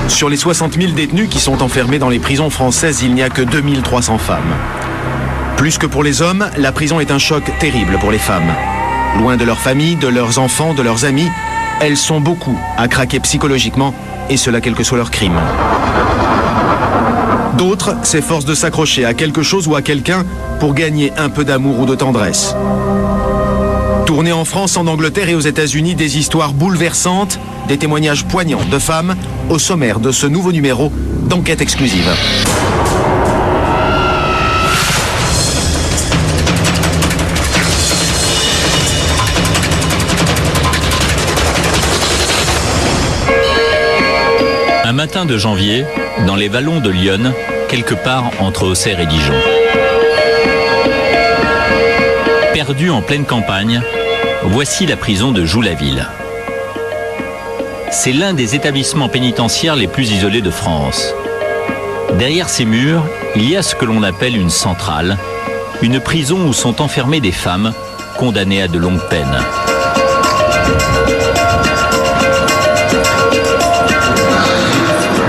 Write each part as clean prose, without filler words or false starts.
Sur les 60 000 détenus qui sont enfermés dans les prisons françaises, il n'y a que 2300 femmes. Plus que pour les hommes, la prison est un choc terrible pour les femmes. Loin de leur famille, de leurs enfants, de leurs amis, elles sont beaucoup à craquer psychologiquement, et cela quel que soit leur crime. D'autres s'efforcent de s'accrocher à quelque chose ou à quelqu'un pour gagner un peu d'amour ou de tendresse. Tournées en France, en Angleterre et aux États-Unis, des histoires bouleversantes, des témoignages poignants de femmes au sommaire de ce nouveau numéro d'Enquête exclusive. Un matin de janvier, dans les vallons de l'Yonne, quelque part entre Auxerre et Dijon. Perdu en pleine campagne, voici la prison de Joux-la-Ville. C'est l'un des établissements pénitentiaires les plus isolés de France. Derrière ces murs, il y a ce que l'on appelle une centrale, une prison où sont enfermées des femmes condamnées à de longues peines.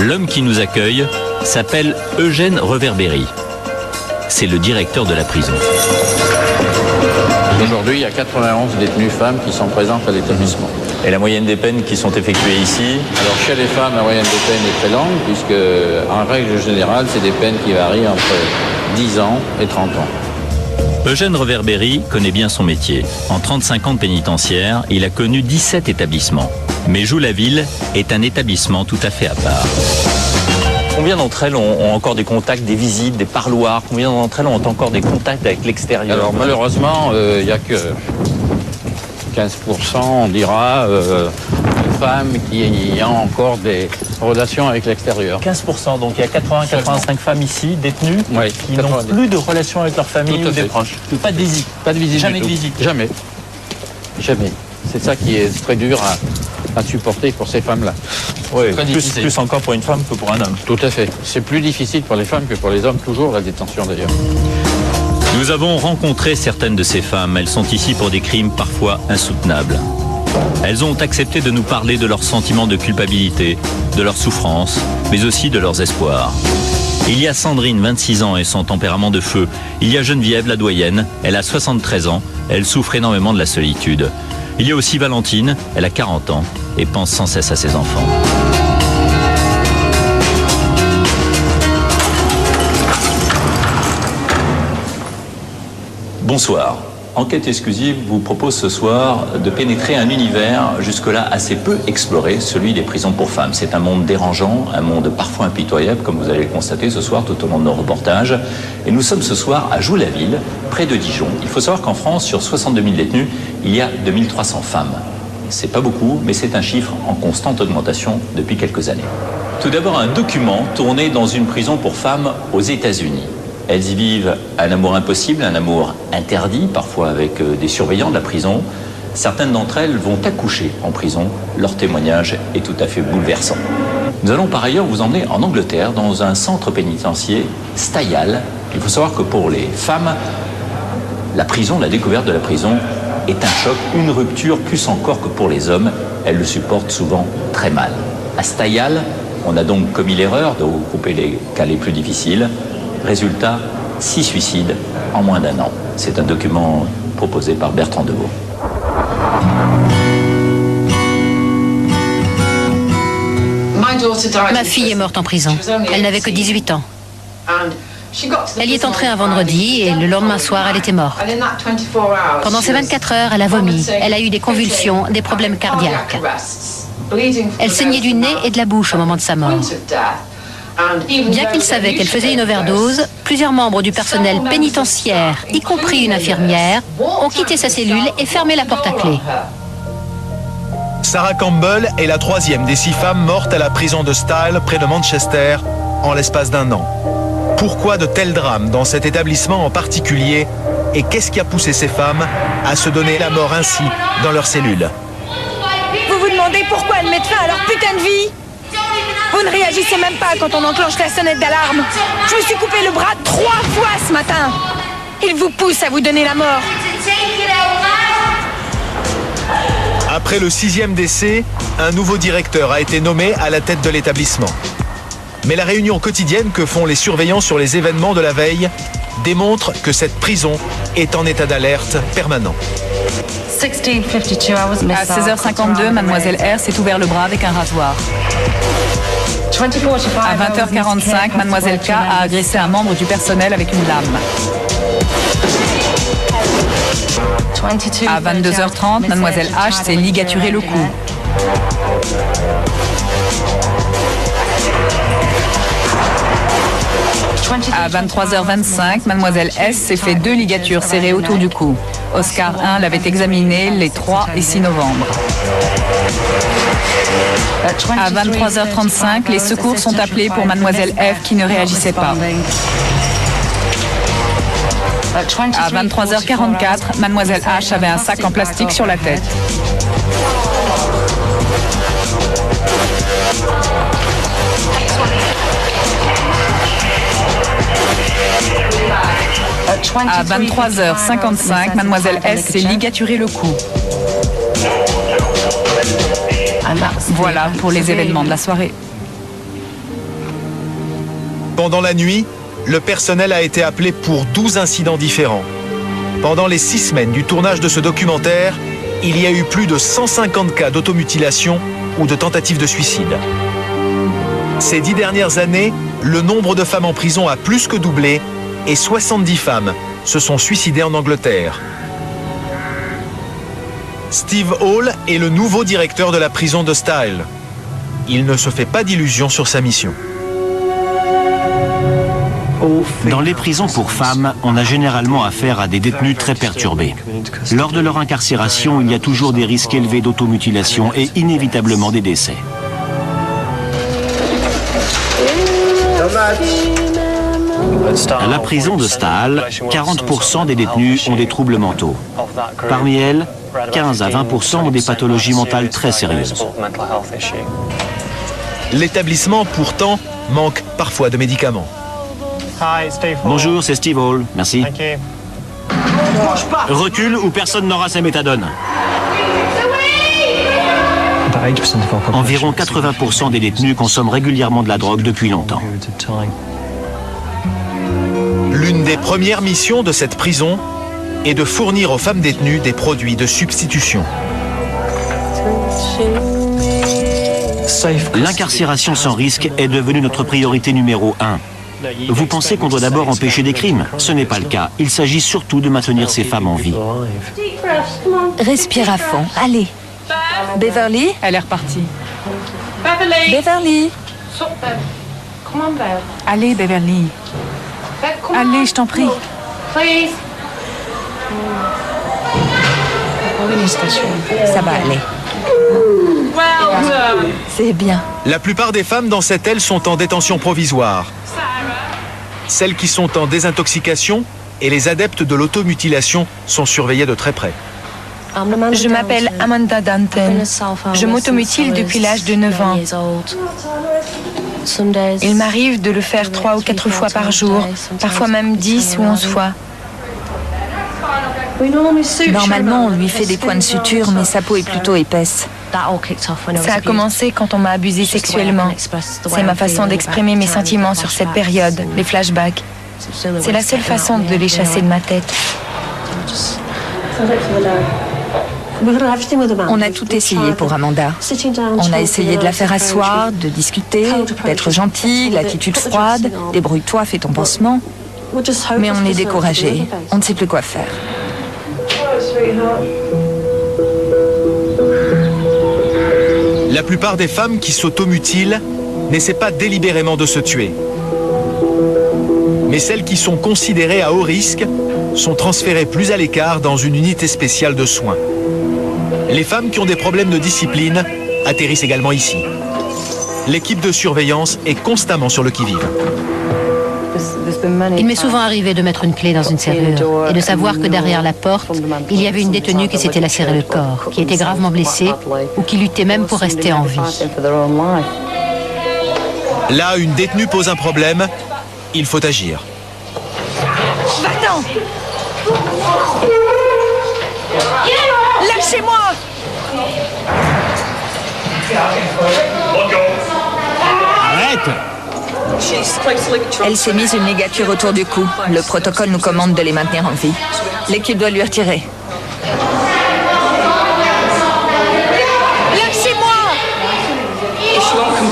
L'homme qui nous accueille s'appelle Eugène Reverbéry. C'est le directeur de la prison. Aujourd'hui, il y a 91 détenues femmes qui sont présentes à l'établissement. Et la moyenne des peines qui sont effectuées ici? Alors chez les femmes, la moyenne des peines est très longue, puisque en règle générale, c'est des peines qui varient entre 10 ans et 30 ans. Eugène Reverbéry connaît bien son métier. En 35 ans de pénitentiaire, il a connu 17 établissements. Mais Joux-la-Ville est un établissement tout à fait à part. Combien d'entre elles ont encore des contacts, des visites, des parloirs? Combien d'entre elles ont encore des contacts avec l'extérieur? Alors malheureusement, il n'y a que 15%, on dira, de femmes qui ont encore des relations avec l'extérieur. 15%, donc il y a 80-85 femmes ici, détenues, oui, qui n'ont plus de relations avec leur famille ou des proches. Pas de visite. Pas de visite. Jamais de visite. Jamais. Jamais. C'est ça qui est très dur à supporter pour ces femmes-là. Oui, plus encore pour une femme que pour un homme. Tout à fait. C'est plus difficile pour les femmes que pour les hommes, toujours la détention d'ailleurs. Nous avons rencontré certaines de ces femmes. Elles sont ici pour des crimes parfois insoutenables. Elles ont accepté de nous parler de leurs sentiments de culpabilité, de leurs souffrances, mais aussi de leurs espoirs. Il y a Sandrine, 26 ans, et son tempérament de feu. Il y a Geneviève, la doyenne. Elle a 73 ans. Elle souffre énormément de la solitude. Il y a aussi Valentine. Elle a 40 ans et pense sans cesse à ses enfants. Bonsoir. Enquête exclusive vous propose ce soir de pénétrer un univers jusque-là assez peu exploré, celui des prisons pour femmes. C'est un monde dérangeant, un monde parfois impitoyable, comme vous allez le constater ce soir tout au long de nos reportages. Et nous sommes ce soir à Joux-la-Ville, près de Dijon. Il faut savoir qu'en France, sur 62 000 détenus, il y a 2300 femmes. C'est pas beaucoup, mais c'est un chiffre en constante augmentation depuis quelques années. Tout d'abord, un document tourné dans une prison pour femmes aux États-Unis. Elles y vivent un amour impossible, un amour interdit, parfois avec des surveillants de la prison. Certaines d'entre elles vont accoucher en prison. Leur témoignage est tout à fait bouleversant. Nous allons par ailleurs vous emmener en Angleterre, dans un centre pénitentiaire, Stayal. Il faut savoir que pour les femmes, la prison, la découverte de la prison est un choc, une rupture, plus encore que pour les hommes. Elles le supportent souvent très mal. À Stayal, on a donc commis l'erreur de regrouper les cas les plus difficiles. Résultat, 6 suicides en moins d'1 an. C'est un document proposé par Bertrand Devaux. Ma fille est morte en prison. Elle n'avait que 18 ans. Elle y est entrée un vendredi et le lendemain soir, elle était morte. Pendant ces 24 heures, elle a vomi. Elle a eu des convulsions, des problèmes cardiaques. Elle saignait du nez et de la bouche au moment de sa mort. Bien qu'il savait qu'elle faisait une overdose, plusieurs membres du personnel pénitentiaire, y compris une infirmière, ont quitté sa cellule et fermé la porte à clé. Sarah Campbell est la 3e des 6 femmes mortes à la prison de Style, près de Manchester, en l'espace d'1 an. Pourquoi de tels drames dans cet établissement en particulier? Et qu'est-ce qui a poussé ces femmes à se donner la mort ainsi dans leur cellule? Vous vous demandez pourquoi elles mettent fin à leur putain de vie? Vous ne réagissez même pas quand on enclenche la sonnette d'alarme. Je me suis coupé le bras 3 fois ce matin. Ils vous poussent à vous donner la mort. Après le 6e décès, un nouveau directeur a été nommé à la tête de l'établissement. Mais la réunion quotidienne que font les surveillants sur les événements de la veille démontre que cette prison est en état d'alerte permanent. À 16h52, mademoiselle R s'est ouvert le bras avec un rasoir. À 20h45, mademoiselle K a agressé un membre du personnel avec une lame. À 22h30, mademoiselle H s'est ligaturé le cou. À 23h25, mademoiselle S s'est fait 2 ligatures serrées autour du cou. Oscar 1 l'avait examiné les 3 et 6 novembre. À 23h35, les secours sont appelés pour mademoiselle F qui ne réagissait pas. À 23h44, mademoiselle H avait un sac en plastique sur la tête. À 23h55, mademoiselle S s'est ligaturé le cou. Voilà pour les événements de la soirée. Pendant la nuit, le personnel a été appelé pour 12 incidents différents. Pendant les 6 semaines du tournage de ce documentaire, il y a eu plus de 150 cas d'automutilation ou de tentatives de suicide. Ces 10 dernières années, le nombre de femmes en prison a plus que doublé et 70 femmes se sont suicidées en Angleterre. Steve Hall est le nouveau directeur de la prison de Style. Il ne se fait pas d'illusions sur sa mission. Dans les prisons pour femmes, on a généralement affaire à des détenus très perturbés. Lors de leur incarcération, il y a toujours des risques élevés d'automutilation et inévitablement des décès. À la prison de Stahl, 40% des détenus ont des troubles mentaux. Parmi elles, 15 à 20% ont des pathologies mentales très sérieuses. L'établissement, pourtant, manque parfois de médicaments. Bonjour, c'est Steve Hall. Merci. Recule ou personne n'aura sa méthadone. Environ 80% des détenus consomment régulièrement de la drogue depuis longtemps. L'une des premières missions de cette prison est de fournir aux femmes détenues des produits de substitution. L'incarcération sans risque est devenue notre priorité numéro 1. Vous pensez qu'on doit d'abord empêcher des crimes? Ce n'est pas le cas. Il s'agit surtout de maintenir ces femmes en vie. Respire à fond. Allez. Beverly? Elle est repartie. Beverly? Allez, Beverly. Allez, je t'en prie. Ça va aller. C'est bien. La plupart des femmes dans cette aile sont en détention provisoire. Celles qui sont en désintoxication et les adeptes de l'automutilation sont surveillées de très près. Je m'appelle Amanda Danton. Je m'automutile depuis l'âge de 9 ans. Il m'arrive de le faire 3 ou 4 fois par jour, parfois même 10 ou 11 fois. Normalement, on lui fait des points de suture, mais sa peau est plutôt épaisse. Ça a commencé quand on m'a abusée sexuellement. C'est ma façon d'exprimer mes sentiments sur cette période, les flashbacks. C'est la seule façon de les chasser de ma tête. On a tout essayé pour Amanda. On a essayé de la faire asseoir, de discuter, d'être gentille, l'attitude froide, débrouille-toi, fais ton pansement. Mais on est découragé. On ne sait plus quoi faire. La plupart des femmes qui s'automutilent n'essaient pas délibérément de se tuer. Mais celles qui sont considérées à haut risque sont transférées plus à l'écart dans une unité spéciale de soins. Les femmes qui ont des problèmes de discipline atterrissent également ici. L'équipe de surveillance est constamment sur le qui-vive. Il m'est souvent arrivé de mettre une clé dans une serrure et de savoir que derrière la porte, il y avait une détenue qui s'était lacéré le corps, qui était gravement blessée ou qui luttait même pour rester en vie. Là, une détenue pose un problème, il faut agir. Va-t'en! Lâchez-moi! Arrête! Elle s'est mise une ligature autour du cou. Le protocole nous commande de les maintenir en vie. L'équipe doit lui retirer.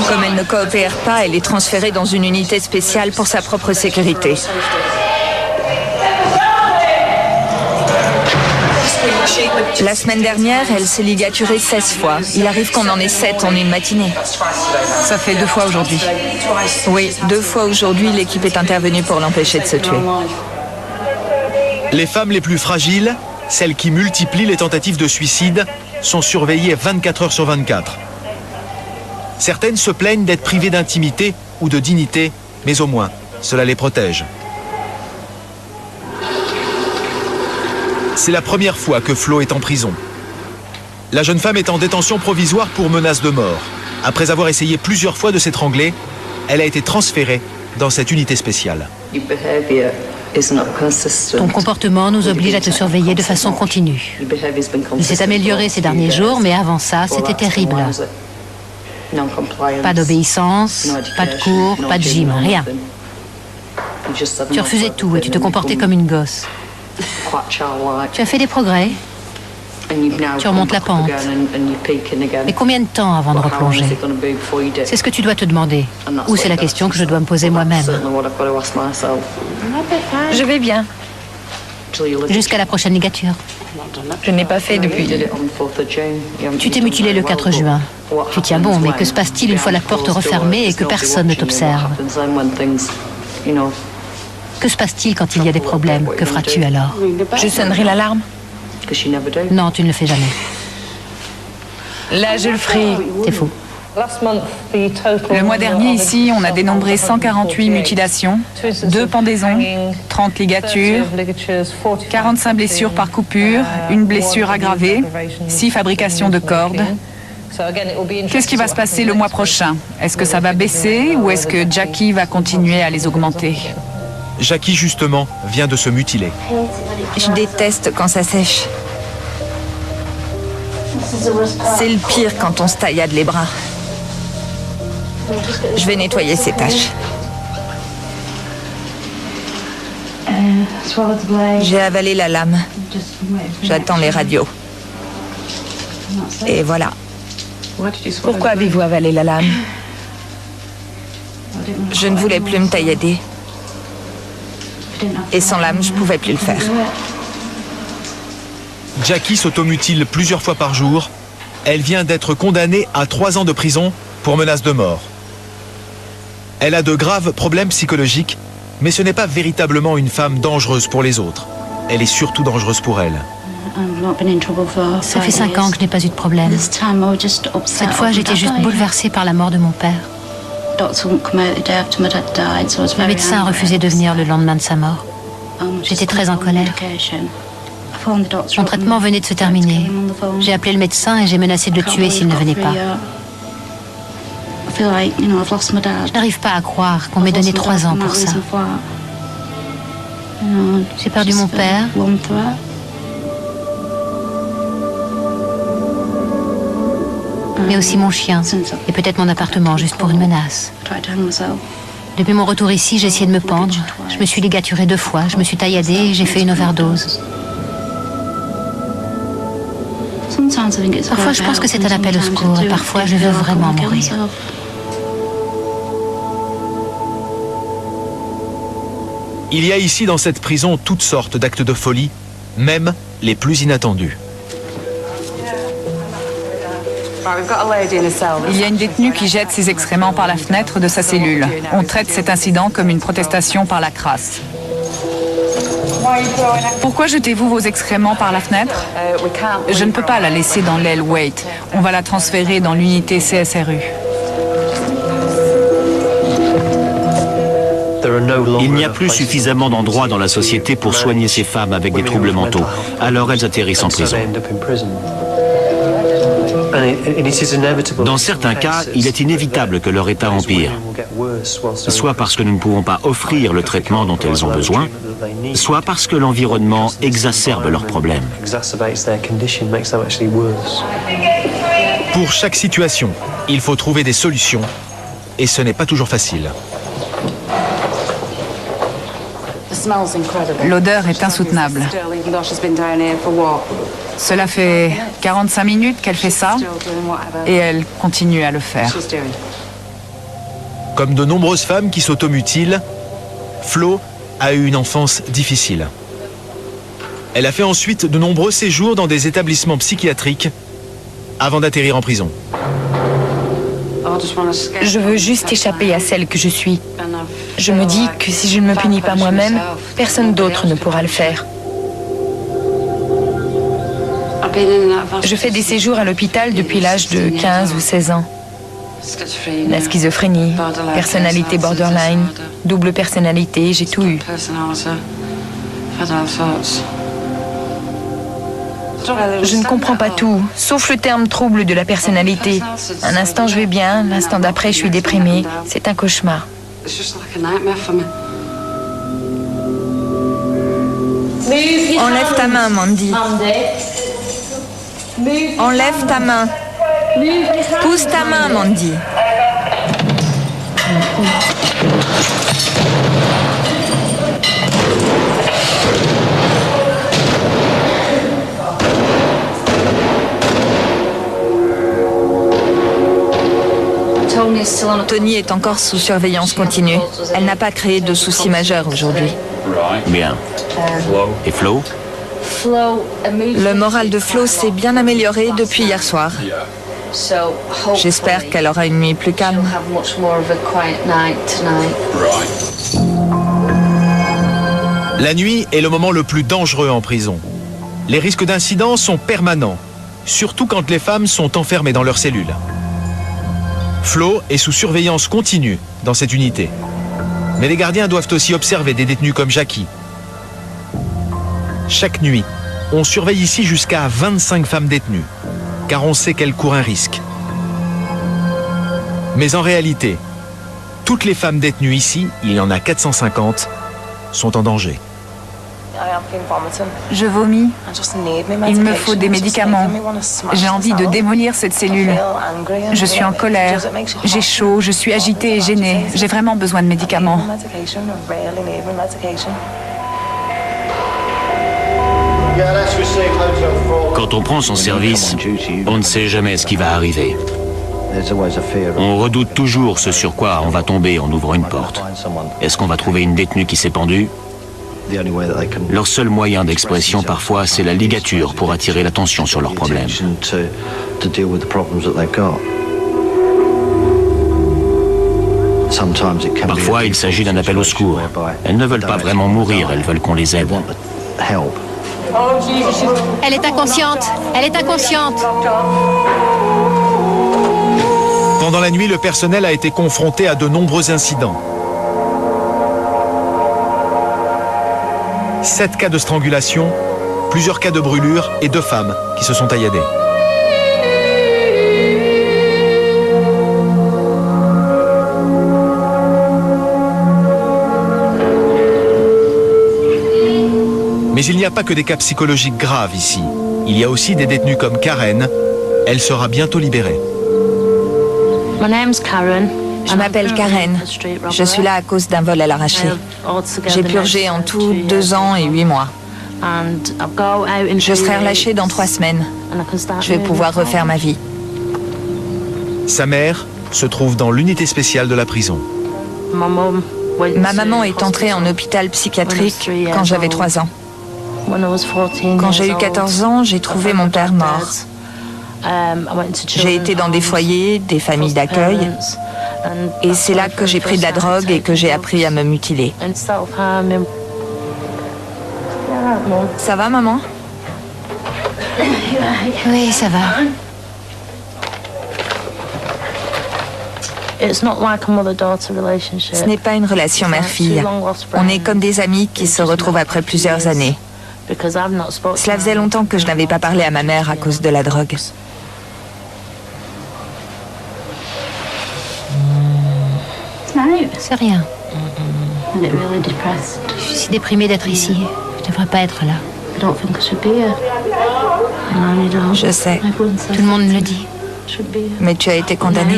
Comme elle ne coopère pas, elle est transférée dans une unité spéciale pour sa propre sécurité. La semaine dernière, elle s'est ligaturée 16 fois. Il arrive qu'on en ait 7 en une matinée. Ça fait 2 fois aujourd'hui. Oui, 2 fois aujourd'hui, l'équipe est intervenue pour l'empêcher de se tuer. Les femmes les plus fragiles, celles qui multiplient les tentatives de suicide, sont surveillées 24 heures sur 24. Certaines se plaignent d'être privées d'intimité ou de dignité, mais au moins, cela les protège. C'est la première fois que Flo est en prison. La jeune femme est en détention provisoire pour menace de mort. Après avoir essayé plusieurs fois de s'étrangler, elle a été transférée dans cette unité spéciale. Ton comportement nous oblige à te surveiller de façon continue. Il s'est amélioré ces derniers jours, mais avant ça, c'était terrible. Pas d'obéissance, pas de cours, pas de gym, rien. Tu refusais tout et tu te comportais comme une gosse. Tu as fait des progrès. Tu remontes la pente. Mais combien de temps avant de replonger? C'est ce que tu dois te demander. Ou c'est la question que je dois me poser moi-même. Je vais bien. Jusqu'à la prochaine ligature. Je n'ai pas fait depuis. Tu t'es mutilé le 4 juin. Tu tiens bon, mais que se passe-t-il une fois la porte refermée et que personne ne t'observe? Que se passe-t-il quand il y a des problèmes? Que feras-tu alors? Je sonnerai l'alarme. Non, tu ne le fais jamais. Là, je le ferai. C'est faux. Le mois dernier, ici, on a dénombré 148 mutilations, 2 pendaisons, 30 ligatures, 45 blessures par coupure, une blessure aggravée, 6 fabrications de cordes. Qu'est-ce qui va se passer le mois prochain? Est-ce que ça va baisser ou est-ce que Jackie va continuer à les augmenter? Jackie, justement, vient de se mutiler. Je déteste quand ça sèche. C'est le pire quand on se taillade les bras. Je vais nettoyer ces taches. J'ai avalé la lame. J'attends les radios. Et voilà. Pourquoi avez-vous avalé la lame? Je ne voulais plus me taillader. Et sans lame, je ne pouvais plus le faire. Jackie s'automutile plusieurs fois par jour. Elle vient d'être condamnée à 3 ans de prison pour menace de mort. Elle a de graves problèmes psychologiques, mais ce n'est pas véritablement une femme dangereuse pour les autres. Elle est surtout dangereuse pour elle. Ça fait 5 ans que je n'ai pas eu de problème. Cette fois, j'étais juste bouleversée par la mort de mon père. Le médecin a refusé de venir le lendemain de sa mort. J'étais très en colère. Mon traitement venait de se terminer. J'ai appelé le médecin et j'ai menacé de le tuer s'il ne venait pas. Je n'arrive pas à croire qu'on m'ait donné 3 ans pour ça. J'ai perdu mon père. Mais aussi mon chien et peut-être mon appartement juste pour une menace. Depuis mon retour ici, j'ai essayé de me pendre. Je me suis ligaturée 2 fois, je me suis tailladée et j'ai fait une overdose. Parfois, je pense que c'est un appel au secours et parfois, je veux vraiment mourir. Il y a ici dans cette prison toutes sortes d'actes de folie, même les plus inattendus. Il y a une détenue qui jette ses excréments par la fenêtre de sa cellule. On traite cet incident comme une protestation par la crasse. Pourquoi jetez-vous vos excréments par la fenêtre? Je ne peux pas la laisser dans l'aile Waite. On va la transférer dans l'unité CSRU. Il n'y a plus suffisamment d'endroits dans la société pour soigner ces femmes avec des troubles mentaux. Alors elles atterrissent en prison. Dans certains cas, il est inévitable que leur état empire, soit parce que nous ne pouvons pas offrir le traitement dont elles ont besoin, soit parce que l'environnement exacerbe leurs problèmes. Pour chaque situation, il faut trouver des solutions et ce n'est pas toujours facile. L'odeur est insoutenable. Cela fait 45 minutes qu'elle fait ça et elle continue à le faire. Comme de nombreuses femmes qui s'automutilent, Flo a eu une enfance difficile. Elle a fait ensuite de nombreux séjours dans des établissements psychiatriques avant d'atterrir en prison. Je veux juste échapper à celle que je suis. Je me dis que si je ne me punis pas moi-même, personne d'autre ne pourra le faire. Je fais des séjours à l'hôpital depuis l'âge de 15 ou 16 ans. La schizophrénie, personnalité borderline, double personnalité, j'ai tout eu. Je ne comprends pas tout, sauf le terme trouble de la personnalité. Un instant je vais bien, l'instant d'après je suis déprimée. C'est un cauchemar. Enlève ta main, Mandy. Enlève ta main. Pousse ta main, Mandy. Tony est encore sous surveillance continue. Elle n'a pas créé de soucis majeurs aujourd'hui. Bien. Et Flo? Le moral de Flo s'est bien amélioré depuis hier soir. J'espère qu'elle aura une nuit plus calme. La nuit est le moment le plus dangereux en prison. Les risques d'incidents sont permanents, surtout quand les femmes sont enfermées dans leurs cellules. Flo est sous surveillance continue dans cette unité. Mais les gardiens doivent aussi observer des détenus comme Jackie. Chaque nuit, on surveille ici jusqu'à 25 femmes détenues, car on sait qu'elles courent un risque. Mais en réalité, toutes les femmes détenues ici, il y en a 450, sont en danger. Je vomis. Il me faut des médicaments. J'ai envie de démolir cette cellule. Je suis en colère. J'ai chaud, je suis agitée et gênée. J'ai vraiment besoin de médicaments. Quand on prend son service, on ne sait jamais ce qui va arriver. On redoute toujours ce sur quoi on va tomber en ouvrant une porte. Est-ce qu'on va trouver une détenue qui s'est pendue? Leur seul moyen d'expression parfois, c'est la ligature pour attirer l'attention sur leurs problèmes. Parfois, il s'agit d'un appel au secours. Elles ne veulent pas vraiment mourir, elles veulent qu'on les aide. Elle est inconsciente. Elle est inconsciente. Pendant la nuit, le personnel a été confronté à de nombreux incidents. 7 cas de strangulation, plusieurs cas de brûlure et 2 femmes qui se sont tailladées. Mais il n'y a pas que des cas psychologiques graves ici. Il y a aussi des détenus comme Karen. Elle sera bientôt libérée. Je m'appelle Karen. Je suis là à cause d'un vol à l'arraché. J'ai purgé en tout 2 ans et 8 mois. Je serai relâchée dans 3 semaines. Je vais pouvoir refaire ma vie. Sa mère se trouve dans l'unité spéciale de la prison. Ma maman est entrée en hôpital psychiatrique quand j'avais 3 ans. Quand j'ai eu 14 ans, j'ai trouvé mon père mort. J'ai été dans des foyers, des familles d'accueil. Et c'est là que j'ai pris de la drogue et que j'ai appris à me mutiler. Ça va, maman? Oui, ça va. Ce n'est pas une relation mère-fille. On est comme des amis qui se retrouvent après plusieurs années. Cela faisait longtemps que je n'avais pas parlé à ma mère à cause de la drogue. C'est rien. Je suis déprimée d'être ici. Je ne devrais pas être là. Je sais. Tout le monde me le dit. Mais tu as été condamné.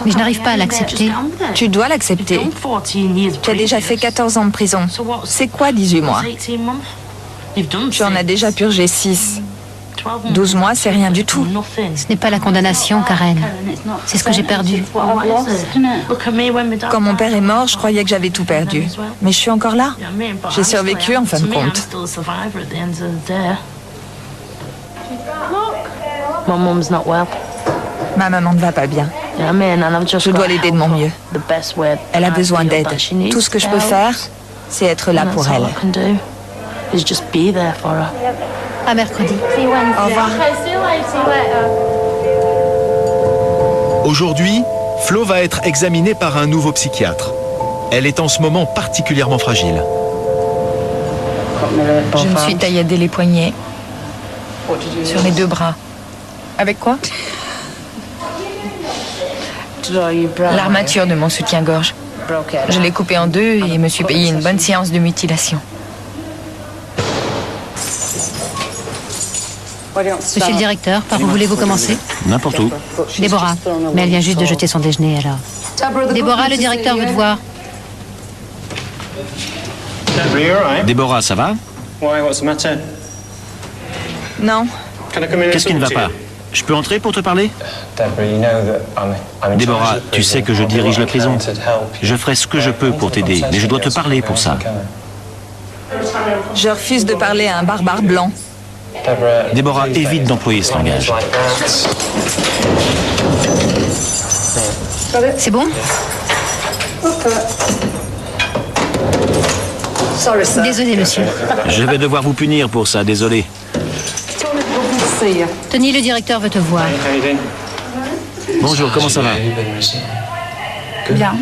Mais je n'arrive pas à l'accepter. Tu dois l'accepter. Tu as déjà fait 14 ans de prison. C'est quoi 18 mois? Tu en as déjà purgé 6. 12 mois, c'est rien du tout. Ce n'est pas la condamnation, Karen. C'est ce que j'ai perdu. Quand mon père est mort, je croyais que j'avais tout perdu. Mais je suis encore là. J'ai survécu en fin de compte. Ma maman ne va pas bien. Je dois l'aider de mon mieux. Elle a besoin d'aide. Tout ce que je peux faire, c'est être là pour elle. À mercredi. Au revoir. Aujourd'hui, Flo va être examinée par un nouveau psychiatre. Elle est en ce moment particulièrement fragile. Je me suis tailladé les poignets sur les 2 bras. Avec quoi? L'armature de mon soutien-gorge. Je l'ai coupé en 2 et me suis payé une bonne séance de mutilation. Monsieur le directeur, par où voulez-vous commencer? N'importe où. Déborah. Mais elle vient juste de jeter son déjeuner, alors. Déborah, le directeur veut te voir. Déborah, ça va? Non. Qu'est-ce qui ne va pas? Je peux entrer pour te parler? Déborah, tu sais que je dirige la prison. Je ferai ce que je peux pour t'aider, mais je dois te parler pour ça. Je refuse de parler à un barbare blanc. Déborah, évite d'employer ce langage. C'est bon? Désolé, monsieur. Je vais devoir vous punir pour ça, désolé. Tony, le directeur veut te voir. Bonjour, comment ça va? Bien.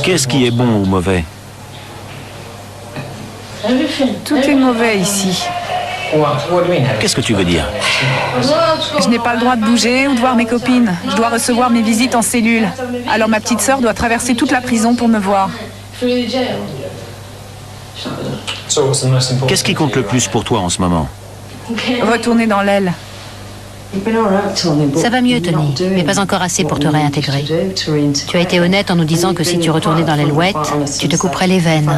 Qu'est-ce qui est bon ou mauvais? Tout est mauvais ici. Qu'est-ce que tu veux dire? Je n'ai pas le droit de bouger ou de voir mes copines. Je dois recevoir mes visites en cellule. Alors ma petite sœur doit traverser toute la prison pour me voir. Qu'est-ce qui compte le plus pour toi en ce moment? Retourner dans l'aile. Ça va mieux, Tony, mais pas encore assez pour te réintégrer. Tu as été honnête en nous disant que si tu retournais dans l'alouette, tu te couperais les veines.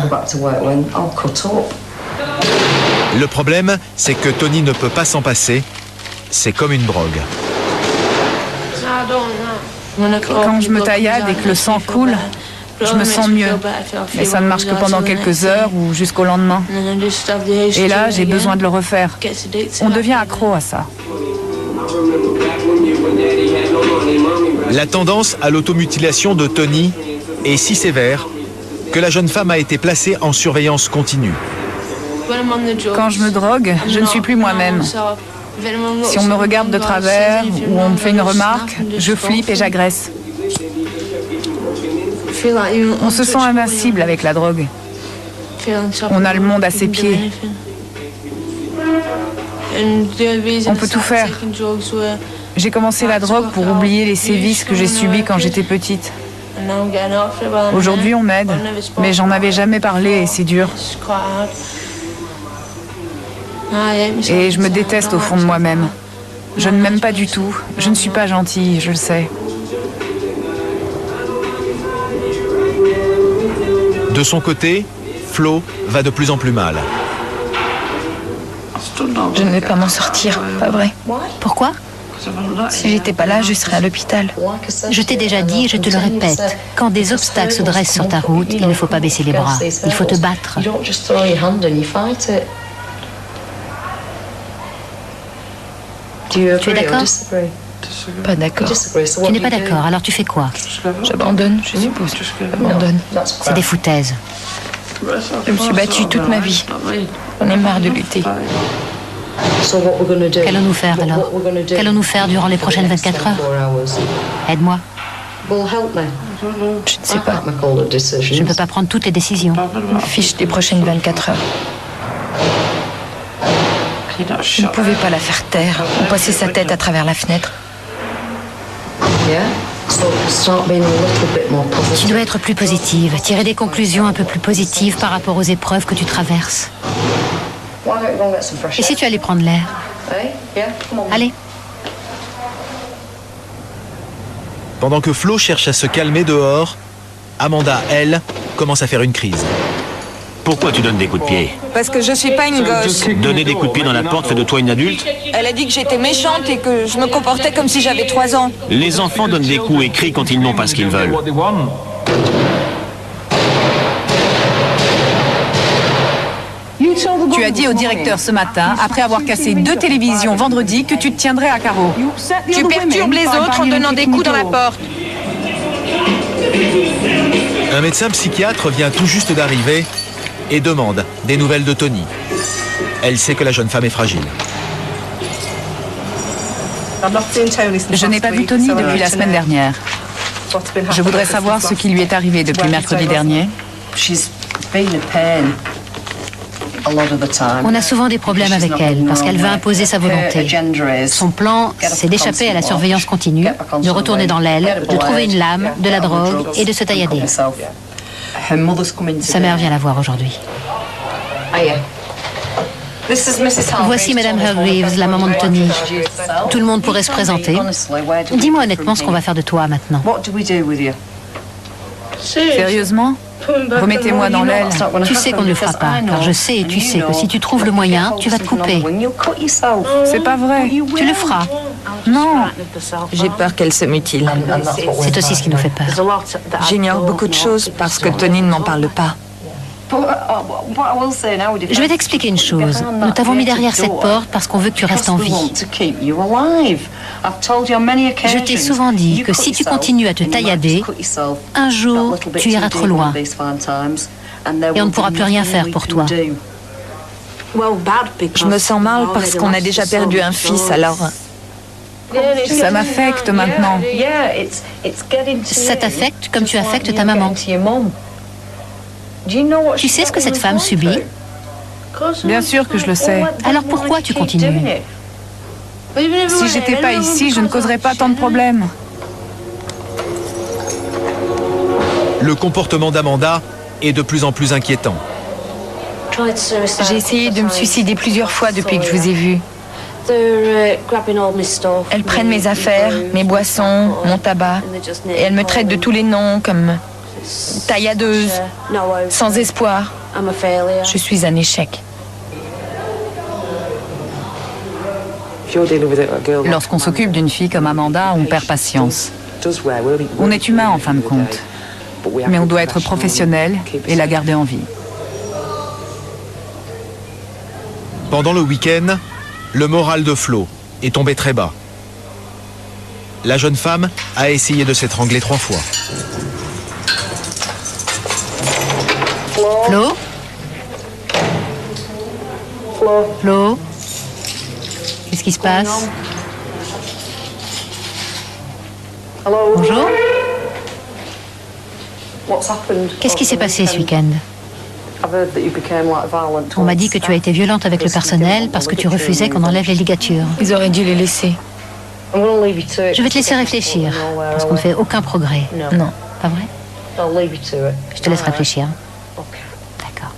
Le problème, c'est que Tony ne peut pas s'en passer. C'est comme une drogue. Quand je me taillade et que le sang coule, je me sens mieux. Mais ça ne marche que pendant quelques heures ou jusqu'au lendemain. Et là, j'ai besoin de le refaire. On devient accro à ça. La tendance à l'automutilation de Tony est si sévère que la jeune femme a été placée en surveillance continue. Quand je me drogue, je ne suis plus moi-même. Si on me regarde de travers ou on me fait une remarque, je flippe et j'agresse. On se sent invincible avec la drogue. On a le monde à ses pieds. On peut tout faire. J'ai commencé la drogue pour oublier les sévices que j'ai subis quand j'étais petite. Aujourd'hui, on m'aide, mais j'en avais jamais parlé et c'est dur. Et je me déteste au fond de moi-même. Je ne m'aime pas du tout. Je ne suis pas gentille, je le sais. De son côté, Flo va de plus en plus mal. Je ne vais pas m'en sortir, pas vrai. Pourquoi? Si j'étais pas là, je serais à l'hôpital. Je t'ai déjà dit et je te le répète, quand des obstacles se dressent sur ta route, il ne faut pas baisser les bras. Il faut te battre. Tu es d'accord? Pas d'accord. Tu n'es pas d'accord, alors tu fais quoi? J'abandonne, je suppose. J'abandonne. C'est des foutaises. Je me suis battue toute ma vie. J'en ai marre de lutter. Qu'allons-nous faire alors? Qu'allons-nous faire durant les prochaines 24 heures? Aide-moi. Je ne sais pas. Je ne peux pas prendre toutes les décisions. Je me fiche des prochaines 24 heures. Je ne pouvais pas la faire taire ou passer sa tête à travers la fenêtre. Tu dois être plus positive, tirer des conclusions un peu plus positives par rapport aux épreuves que tu traverses. Et si tu allais prendre l'air? Allez. Pendant que Flo cherche à se calmer dehors, Amanda, elle, commence à faire une crise. Pourquoi tu donnes des coups de pied? Parce que je suis pas une gosse. Donner des coups de pied dans la porte fait de toi une adulte? Elle a dit que j'étais méchante et que je me comportais comme si j'avais 3 ans. Les enfants donnent des coups et crient quand ils n'ont pas ce qu'ils veulent. Tu as dit au directeur ce matin, après avoir cassé 2 télévisions vendredi, que tu te tiendrais à carreau. Tu perturbes les autres en donnant des coups dans la porte. Un médecin psychiatre vient tout juste d'arriver et demande des nouvelles de Tony. Elle sait que la jeune femme est fragile. Je n'ai pas vu Tony depuis la semaine dernière. Je voudrais savoir ce qui lui est arrivé depuis mercredi dernier. On a souvent des problèmes avec elle parce qu'elle veut imposer sa volonté. Son plan, c'est d'échapper à la surveillance continue, de retourner dans l'aile, de trouver une lame, de la drogue et de se taillader. Sa mère vient la voir aujourd'hui. Voici Madame Hargreaves, la maman de Tony. Tout le monde pourrait se présenter. Dis-moi honnêtement ce qu'on va faire de toi maintenant. Sérieusement? Remettez-moi dans l'aile. Tu sais qu'on ne le fera pas, car je sais et tu sais que si tu trouves le moyen, tu vas te couper. C'est pas vrai. Tu le feras. Non. J'ai peur qu'elle se mutile. C'est aussi ce qui nous fait peur. J'ignore beaucoup de choses parce que Tony ne m'en parle pas. Je vais t'expliquer une chose. Nous t'avons mis derrière cette porte parce qu'on veut que tu restes en vie. Je t'ai souvent dit que si tu continues à te taillader, un jour, tu iras trop loin. Et on ne pourra plus rien faire pour toi. Je me sens mal parce qu'on a déjà perdu un fils, alors... Ça m'affecte maintenant. Ça t'affecte comme tu affectes ta maman. Tu sais ce que cette femme subit? Bien sûr que je le sais. Alors pourquoi tu continues? Si j'étais pas ici, je ne causerais pas tant de problèmes. Le comportement d'Amanda est de plus en plus inquiétant. J'ai essayé de me suicider plusieurs fois depuis que je vous ai vu. Elles prennent mes affaires, mes boissons, mon tabac, et elles me traitent de tous les noms comme tailladeuse, sans espoir. Je suis un échec. Lorsqu'on s'occupe d'une fille comme Amanda, on perd patience. On est humain en fin de compte. Mais on doit être professionnel et la garder en vie. Pendant le week-end, le moral de Flo est tombé très bas. La jeune femme a essayé de s'étrangler 3 fois. Flo? Flo? Qu'est-ce qui se passe? Bonjour? Qu'est-ce qui s'est passé ce week-end? On m'a dit que tu as été violente avec le personnel parce que tu refusais qu'on enlève les ligatures. Ils auraient dû les laisser. Je vais te laisser réfléchir, parce qu'on ne fait aucun progrès. Non. Pas vrai? Je te laisse réfléchir. D'accord.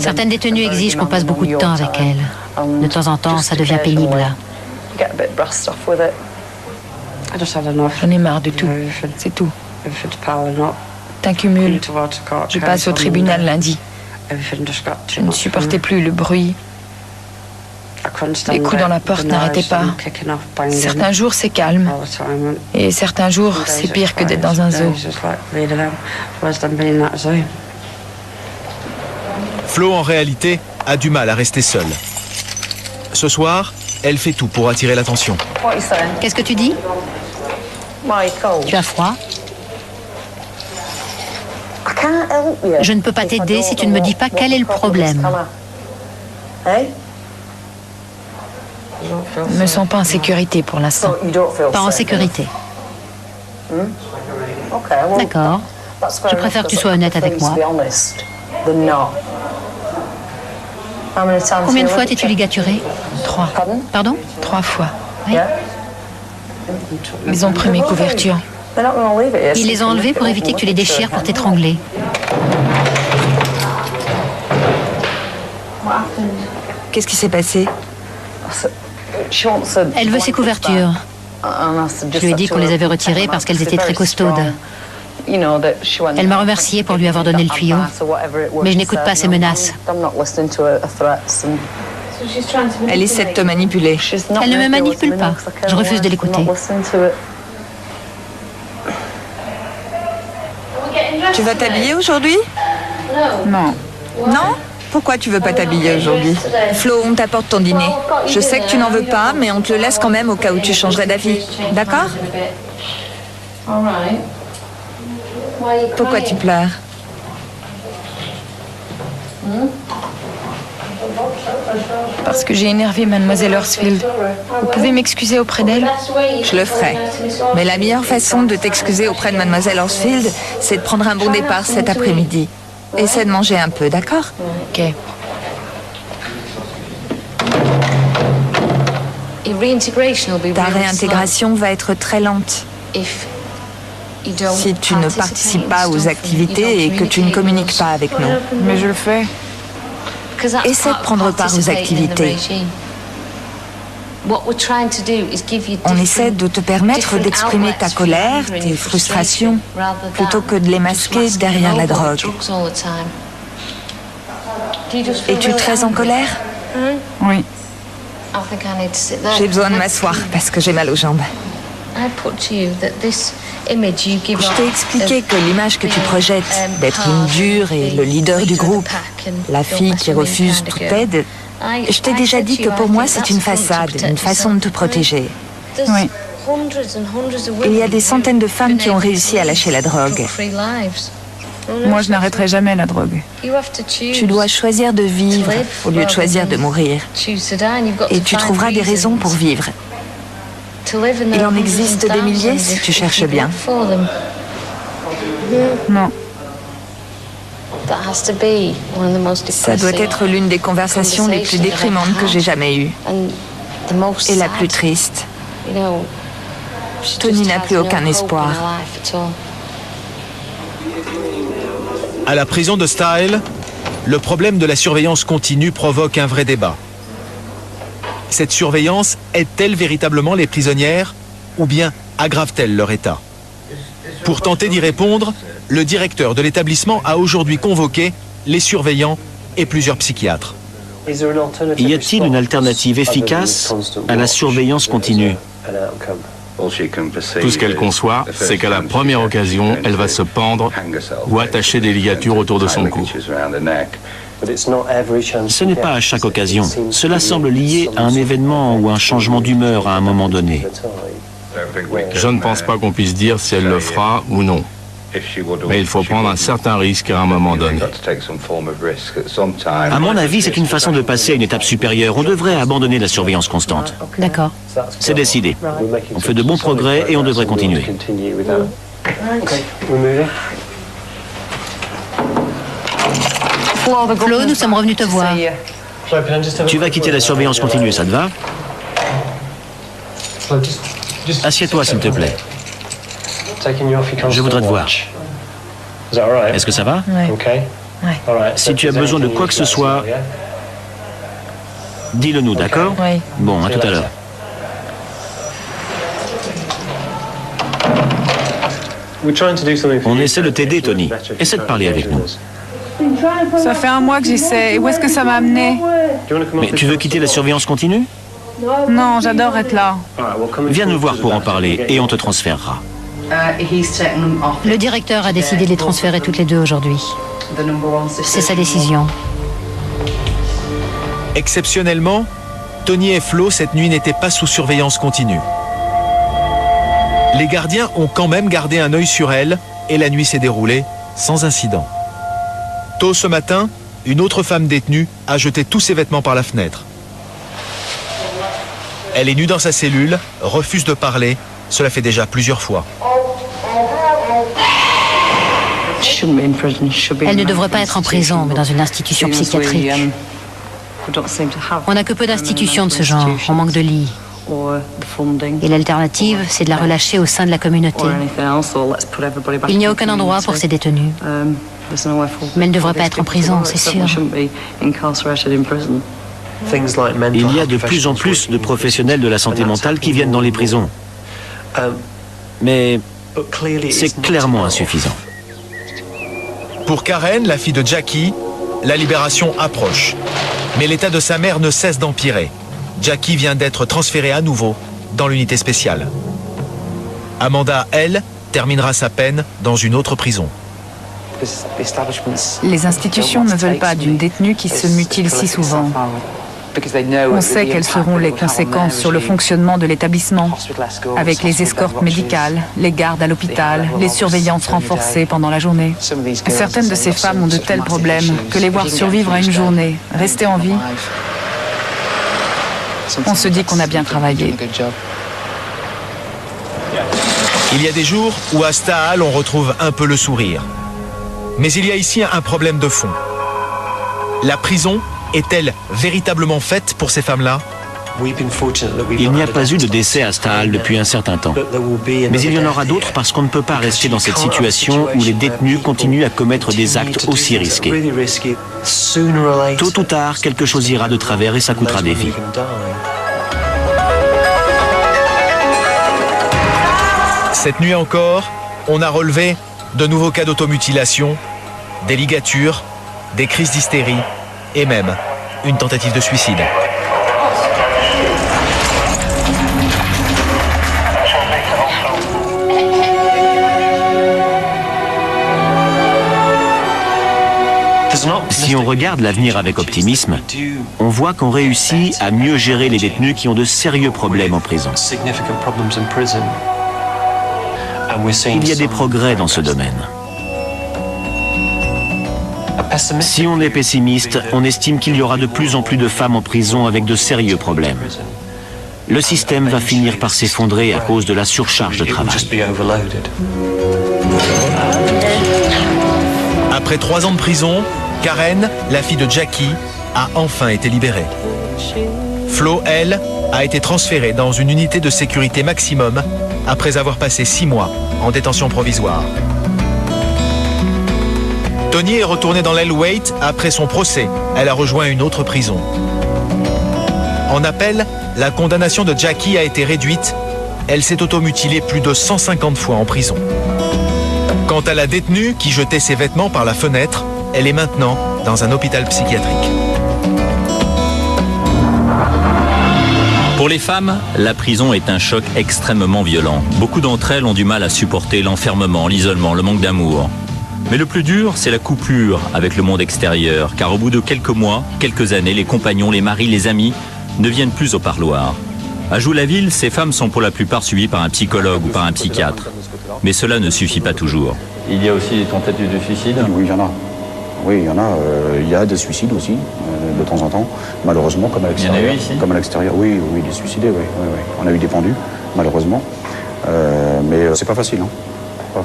Certaines détenues exigent qu'on passe beaucoup de temps avec elles. De temps en temps, ça devient pénible. J'en ai marre de tout. C'est tout. Un cumul. Je passe au tribunal lundi. Je ne supportais plus le bruit. Les coups dans la porte n'arrêtaient pas. Certains jours, c'est calme. Et certains jours, c'est pire que d'être dans un zoo. Flo, en réalité, a du mal à rester seule. Ce soir, elle fait tout pour attirer l'attention. Qu'est-ce que tu dis? Tu as froid? Je ne peux pas t'aider si tu ne me dis pas quel est le problème. Je ne me sens pas en sécurité pour l'instant. Pas en sécurité. D'accord. Je préfère que tu sois honnête avec moi. Combien de fois t'es-tu ligaturée? 3. Pardon? 3 fois. Oui. Ils ont pris mes couvertures. Ils les ont enlevées pour éviter que tu les déchires pour t'étrangler. Qu'est-ce qui s'est passé? Elle veut ses couvertures. Je lui ai dit qu'on les avait retirées parce qu'elles étaient très costaudes. Elle m'a remercié pour lui avoir donné le tuyau. Mais je n'écoute pas ses menaces. Elle essaie de te manipuler. Elle ne me manipule pas. Je refuse de l'écouter. Tu vas t'habiller aujourd'hui? Non. Non? Pourquoi tu veux pas t'habiller aujourd'hui? Flo, on t'apporte ton dîner. Je sais que tu n'en veux pas, mais on te le laisse quand même au cas où tu changerais d'avis. D'accord? Pourquoi tu pleures? Parce que j'ai énervé Mademoiselle Horsfield. Vous pouvez m'excuser auprès d'elle? Je le ferai. Mais la meilleure façon de t'excuser auprès de Mademoiselle Horsfield, c'est de prendre un bon départ cet après-midi. Essaie de manger un peu, d'accord? Ok. Ta réintégration va être très lente. Si tu ne participes pas aux activités et que tu ne communiques pas avec nous. Mais je le fais. Essaie de prendre part aux activités. On essaie de te permettre d'exprimer ta colère, tes frustrations, plutôt que de les masquer derrière la drogue. Es-tu très en colère? Oui. J'ai besoin de m'asseoir parce que j'ai mal aux jambes. Je t'ai expliqué que l'image que tu projettes d'être une dure et le leader du groupe, la fille qui refuse toute aide, je t'ai déjà dit que pour moi c'est une façade, une façon de te protéger. Oui. Il y a des centaines de femmes qui ont réussi à lâcher la drogue. Moi, je n'arrêterai jamais la drogue. Tu dois choisir de vivre au lieu de choisir de mourir. Et tu trouveras des raisons pour vivre. Il en existe des milliers si tu cherches bien. Non. Ça doit être l'une des conversations les plus déprimantes que j'ai jamais eues. Et la plus triste. Tony n'a plus aucun espoir. À la prison de Style, le problème de la surveillance continue provoque un vrai débat. Cette surveillance aide-t-elle véritablement les prisonnières ou bien aggrave-t-elle leur état? Pour tenter d'y répondre, le directeur de l'établissement a aujourd'hui convoqué les surveillants et plusieurs psychiatres. Y a-t-il une alternative efficace à la surveillance continue? Tout ce qu'elle conçoit, c'est qu'à la première occasion, elle va se pendre ou attacher des ligatures autour de son cou. Ce n'est pas à chaque occasion. Cela semble lié à un événement ou un changement d'humeur à un moment donné. Je ne pense pas qu'on puisse dire si elle le fera ou non. Mais il faut prendre un certain risque à un moment donné. À mon avis, c'est une façon de passer à une étape supérieure. On devrait abandonner la surveillance constante. D'accord. C'est décidé. On fait de bons progrès et on devrait continuer. Flo, nous sommes revenus te voir. Tu vas quitter la surveillance continue, ça te va? Assieds-toi, s'il te plaît. Je voudrais te voir. Est-ce que ça va? Si tu as besoin de quoi que ce soit, dis-le nous, d'accord? Oui. Bon, à tout à l'heure. On essaie de t'aider, Tony. Essaie de parler avec nous. Ça fait un mois que j'essaie. Et où est-ce que ça m'a amené? Mais tu veux quitter la surveillance continue? Non, j'adore être là. Viens nous voir pour en parler et on te transférera. Le directeur a décidé de les transférer toutes les deux aujourd'hui. C'est sa décision. Exceptionnellement, Tony et Flo, cette nuit, n'étaient pas sous surveillance continue. Les gardiens ont quand même gardé un œil sur elle et la nuit s'est déroulée sans incident. Tôt ce matin, une autre femme détenue a jeté tous ses vêtements par la fenêtre. Elle est nue dans sa cellule, refuse de parler. Cela fait déjà plusieurs fois. Elle ne devrait pas être en prison, mais dans une institution psychiatrique. On n'a que peu d'institutions de ce genre. On manque de lits. Et l'alternative, c'est de la relâcher au sein de la communauté. Il n'y a aucun endroit pour ces détenus. Mais elle ne devrait pas être en prison, c'est sûr. Il y a de plus en plus de professionnels de la santé mentale qui viennent dans les prisons. Mais c'est clairement insuffisant. Pour Karen, la fille de Jackie, la libération approche. Mais l'état de sa mère ne cesse d'empirer. Jackie vient d'être transférée à nouveau dans l'unité spéciale. Amanda, elle, terminera sa peine dans une autre prison. Les institutions ne veulent pas d'une détenue qui se mutile si souvent. On sait quelles seront les conséquences sur le fonctionnement de l'établissement, avec les escortes médicales, les gardes à l'hôpital, les surveillances renforcées pendant la journée. Certaines de ces femmes ont de tels problèmes que les voir survivre à une journée, rester en vie, on se dit qu'on a bien travaillé. Il y a des jours où à Stahal, on retrouve un peu le sourire. Mais il y a ici un problème de fond. La prison est-elle véritablement faite pour ces femmes-là? Il n'y a pas eu de décès à Stahal depuis un certain temps. Mais il y en aura d'autres parce qu'on ne peut pas rester dans cette situation où les détenus continuent à commettre des actes aussi risqués. Tôt ou tard, quelque chose ira de travers et ça coûtera des vies. Cette nuit encore, on a relevé de nouveaux cas d'automutilation, des ligatures, des crises d'hystérie et même une tentative de suicide. Si on regarde l'avenir avec optimisme, on voit qu'on réussit à mieux gérer les détenus qui ont de sérieux problèmes en prison. Il y a des progrès dans ce domaine. Si on est pessimiste, on estime qu'il y aura de plus en plus de femmes en prison avec de sérieux problèmes. Le système va finir par s'effondrer à cause de la surcharge de travail. Après 3 ans de prison, Karen, la fille de Jackie, a enfin été libérée. Flo, elle, a été transférée dans une unité de sécurité maximum après avoir passé 6 mois en détention provisoire. Tony est retournée dans l'aile Waite après son procès. Elle a rejoint une autre prison. En appel, la condamnation de Jackie a été réduite. Elle s'est automutilée plus de 150 fois en prison. Quant à la détenue qui jetait ses vêtements par la fenêtre, elle est maintenant dans un hôpital psychiatrique. Pour les femmes, la prison est un choc extrêmement violent. Beaucoup d'entre elles ont du mal à supporter l'enfermement, l'isolement, le manque d'amour. Mais le plus dur, c'est la coupure avec le monde extérieur, car au bout de quelques mois, quelques années, les compagnons, les maris, les amis ne viennent plus au parloir. À Joux-la-Ville, ces femmes sont pour la plupart suivies par un psychologue ou par un psychiatre. Mais cela ne suffit pas toujours. Il y a aussi des tentatives de suicide? Oui, il y en a. Oui, il y en a. Il y a des suicides aussi, de temps en temps. Malheureusement, comme à l'extérieur. Il y en a eu ici? Comme à l'extérieur, oui, des suicidés, oui. On a eu des pendus, malheureusement. Mais c'est pas facile, hein. Pas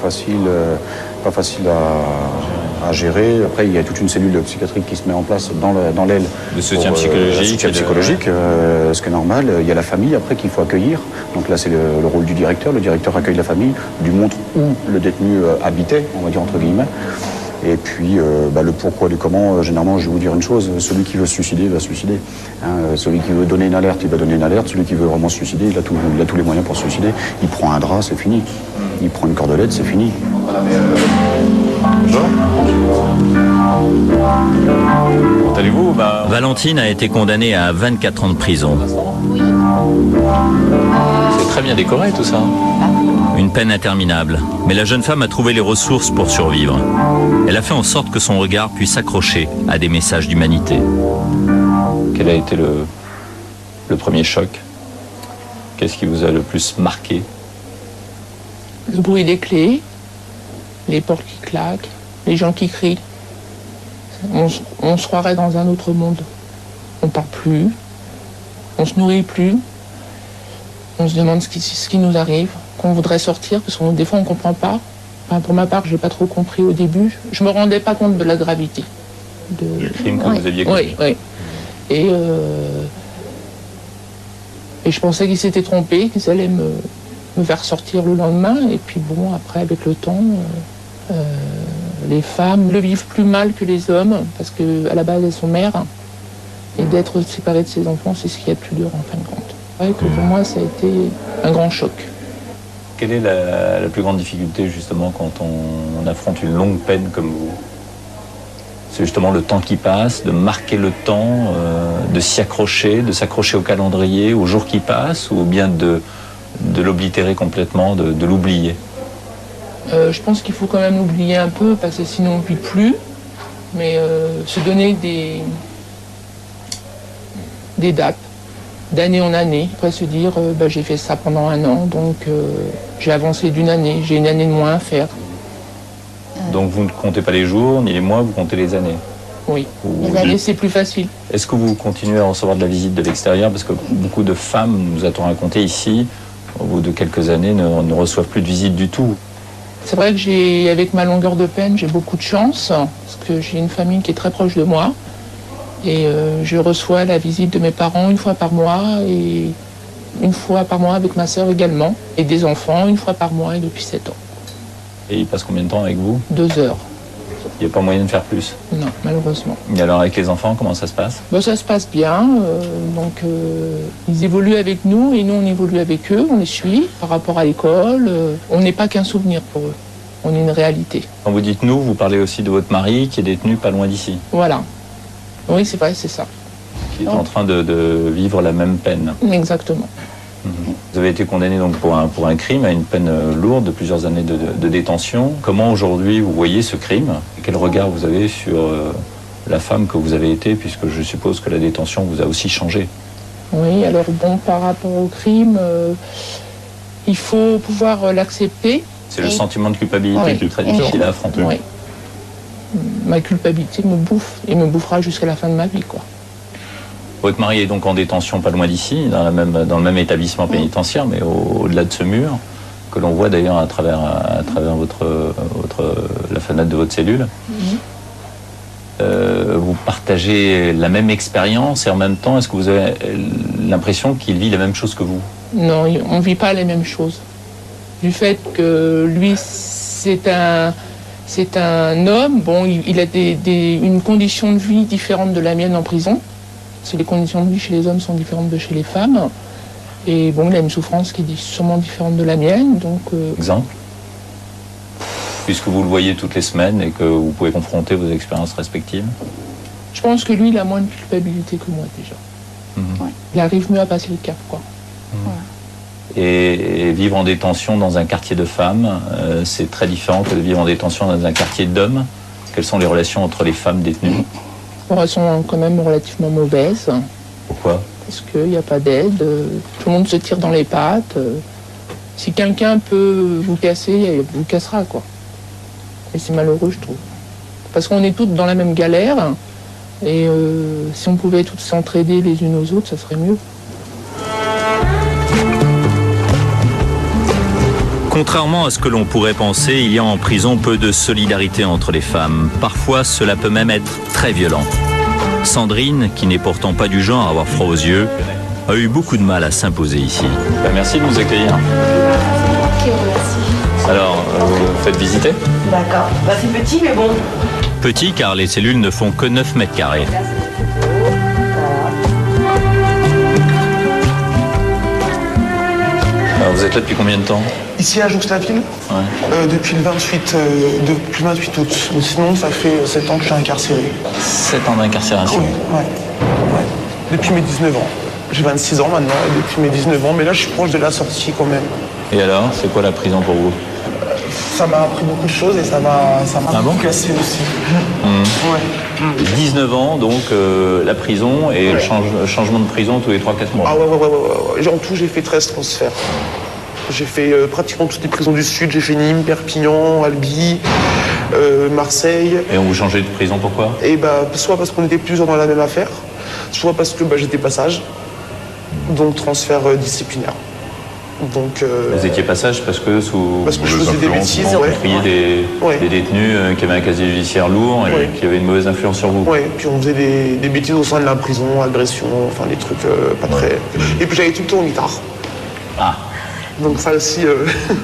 facile à gérer. Après, il y a toute une cellule psychiatrique qui se met en place dans l'aile. De soutien psychologique. Soutien psychologique, ce qui est normal. Il y a la famille après qu'il faut accueillir. Donc là, c'est le rôle du directeur. Le directeur accueille la famille, lui montre où le détenu habitait, on va dire entre guillemets. Et puis, le pourquoi, du comment, généralement, je vais vous dire une chose, celui qui veut se suicider va se suicider. Celui qui veut donner une alerte, il va donner une alerte. Celui qui veut vraiment se suicider, il a tous les moyens pour se suicider. Il prend un drap, c'est fini. Il prend une cordelette, c'est fini. Comment allez-vous? Valentine a été condamnée à 24 ans de prison. C'est très bien décoré tout ça. Une peine interminable. Mais la jeune femme a trouvé les ressources pour survivre. Elle a fait en sorte que son regard puisse s'accrocher à des messages d'humanité. Quel a été le premier choc? Qu'est-ce qui vous a le plus marqué? Le bruit des clés, les portes qui claquent, les gens qui crient. On se croirait dans un autre monde. On parle plus, on se nourrit plus, on se demande ce qui nous arrive, qu'on voudrait sortir, parce que des fois on ne comprend pas. Enfin, pour ma part, je n'ai pas trop compris au début. Je ne me rendais pas compte de la gravité. Du crime que vous aviez commis. Oui. Et je pensais qu'ils s'étaient trompés, qu'ils allaient me faire sortir le lendemain. Et puis bon, après, avec le temps, les femmes le vivent plus mal que les hommes, parce qu'à la base, elles sont mères. Et d'être séparé de ses enfants, c'est ce qu'il y a de plus dur en fin de compte. C'est vrai que pour moi, ça a été un grand choc. Quelle est la plus grande difficulté justement quand on affronte une longue peine comme vous? C'est justement le temps qui passe, de marquer le temps, de s'y accrocher, de s'accrocher au calendrier, aux jours qui passent, ou bien de l'oblitérer complètement, de l'oublier? Je pense qu'il faut quand même l'oublier un peu, parce que sinon on ne vit plus. Mais se donner des dates, d'année en année. Après se dire, j'ai fait ça pendant 1 an, donc j'ai avancé d'une année, j'ai une année de moins à faire. Donc vous ne comptez pas les jours ni les mois, vous comptez les années? Oui, les années c'est plus facile. Est-ce que vous continuez à recevoir de la visite de l'extérieur? Parce que beaucoup de femmes, nous a-t-on raconté ici, au bout de quelques années, ne reçoivent plus de visite du tout. C'est vrai que avec ma longueur de peine, j'ai beaucoup de chance, parce que j'ai une famille qui est très proche de moi. Et je reçois la visite de mes parents 1 fois par mois, et 1 fois par mois avec ma sœur également. Et des enfants 1 fois par mois, et depuis 7 ans. Et ils passent combien de temps avec vous? 2 heures. Il n'y a pas moyen de faire plus? Non, malheureusement. Et alors avec les enfants, comment ça se passe? Ça se passe bien, ils évoluent avec nous et nous on évolue avec eux, on les suit par rapport à l'école. On n'est pas qu'un souvenir pour eux, on est une réalité. Quand vous dites nous, vous parlez aussi de votre mari qui est détenu pas loin d'ici? Voilà, oui c'est vrai, c'est ça. Qui est en train de vivre la même peine? Exactement. Vous avez été condamné donc pour un crime à une peine lourde de plusieurs années de détention. Comment aujourd'hui vous voyez ce crime? Et quel regard vous avez sur la femme que vous avez été, puisque je suppose que la détention vous a aussi changé? Oui, alors par rapport au crime, il faut pouvoir l'accepter. C'est le sentiment de culpabilité qui est très difficile à affronter. Oui. Ma culpabilité me bouffe et me bouffera jusqu'à la fin de ma vie, quoi. Votre mari est donc en détention pas loin d'ici, dans le même établissement pénitentiaire, mais au-delà de ce mur, que l'on voit d'ailleurs à travers la fenêtre de votre cellule. Vous partagez la même expérience et en même temps, est-ce que vous avez l'impression qu'il vit la même chose que vous? Non, on ne vit pas les mêmes choses. Du fait que lui, c'est un homme, il a une condition de vie différente de la mienne en prison. Les conditions de vie chez les hommes sont différentes de chez les femmes. Et il a une souffrance qui est sûrement différente de la mienne. Exemple? Puisque vous le voyez toutes les semaines et que vous pouvez confronter vos expériences respectives? Je pense que lui, il a moins de culpabilité que moi déjà. Ouais. Il arrive mieux à passer le cap, quoi. Et vivre en détention dans un quartier de femmes, c'est très différent que de vivre en détention dans un quartier d'hommes. Quelles sont les relations entre les femmes détenues? Elles sont quand même relativement mauvaises. Pourquoi? Parce qu'il n'y a pas d'aide, tout le monde se tire dans les pattes. Si quelqu'un peut vous casser, il vous cassera, quoi. Et c'est malheureux, je trouve. Parce qu'on est toutes dans la même galère, et si on pouvait toutes s'entraider les unes aux autres, ça serait mieux. Contrairement à ce que l'on pourrait penser, il y a en prison peu de solidarité entre les femmes. Parfois, cela peut même être très violent. Sandrine, qui n'est pourtant pas du genre à avoir froid aux yeux, a eu beaucoup de mal à s'imposer ici. Merci de nous accueillir. Alors, vous faites visiter? D'accord. C'est petit, mais bon. Petit, car les cellules ne font que 9 mètres carrés. Alors, vous êtes là depuis combien de temps? Ici à Jouxtapile, depuis le 28 août. Sinon, ça fait 7 ans que je suis incarcéré. 7 ans d'incarcération? Oui, ouais. Depuis mes 19 ans. J'ai 26 ans maintenant, et depuis mes 19 ans, mais là je suis proche de la sortie quand même. Et alors, c'est quoi la prison pour vous? Ça m'a appris beaucoup de choses et ça m'a beaucoup cassé aussi. Ouais. 19 ans, donc la prison et le changement de prison tous les 3-4 mois. Ah ouais. En tout, j'ai fait 13 transferts. J'ai fait pratiquement toutes les prisons du Sud. J'ai fait Nîmes, Perpignan, Albi, Marseille. Et on vous changeait de prison, pourquoi? Et soit parce qu'on était plusieurs dans la même affaire, soit parce que j'étais passage, donc transfert disciplinaire. Donc, vous étiez passage parce que je faisais des bêtises, des détenus qui avaient un casier judiciaire lourd et qui avaient une mauvaise influence sur vous. Oui, puis on faisait des bêtises au sein de la prison, agression, enfin des trucs pas très... Et puis j'allais tout le temps en guitare. Ah. Donc ça aussi...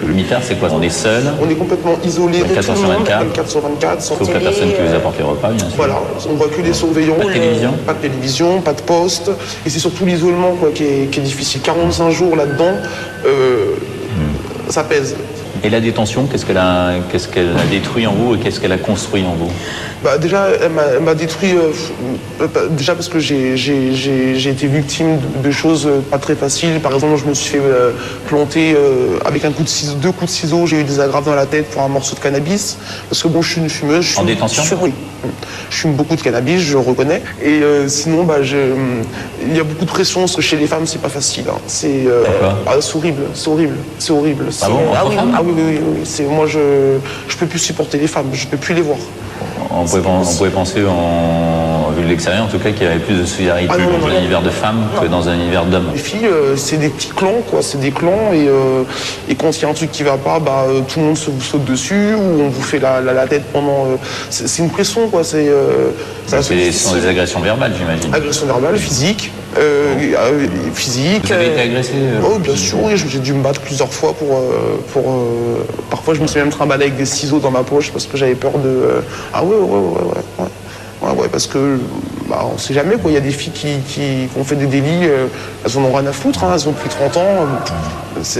L'unitaire, c'est quoi? On est seul? On est complètement isolé de 24 tout le sur monde, 24. 24 sur 24. Sauf la personne qui vous apporte les repas, bien sûr. Voilà, on voit que les surveillants. Pas de télévision? Pas de télévision, pas de poste. Et c'est surtout l'isolement qui est difficile. 45 jours là-dedans, ça pèse. Et la détention, qu'est-ce qu'elle a détruit en vous et qu'est-ce qu'elle a construit en vous? Déjà, elle m'a détruit, déjà parce que j'ai été victime de choses pas très faciles. Par exemple, je me suis fait planter avec deux coups de ciseaux. J'ai eu des agrafes dans la tête pour un morceau de cannabis. Parce que bon, je suis une fumeuse. En détention? Oui. Je fume beaucoup de cannabis, je le reconnais. Et sinon, il y a beaucoup de pression parce que chez les femmes, c'est pas facile. Hein. C'est horrible, c'est horrible, c'est horrible. Ah bon, oui. Moi, je peux plus supporter les femmes, je peux plus les voir. On pouvait penser, vu de l'extérieur en tout cas, qu'il y avait plus de solidarité dans un univers de femmes que dans un univers d'hommes. Les filles, c'est des petits clans, c'est des clans, et quand il y a un truc qui va pas, tout le monde se vous saute dessus, ou on vous fait la tête pendant... c'est une pression, quoi. Ce sont des agressions verbales, j'imagine. Agressions verbales, physiques. Physique. Vous avez été agressé? Oh, bien sûr, oui, j'ai dû me battre plusieurs fois parfois, je me suis même trimballé avec des ciseaux dans ma poche parce que j'avais peur de... Ah ouais, parce que on sait jamais, quoi. Il y a des filles qui ont fait des délits, elles en ont rien à foutre, hein, elles ont pris 30 ans.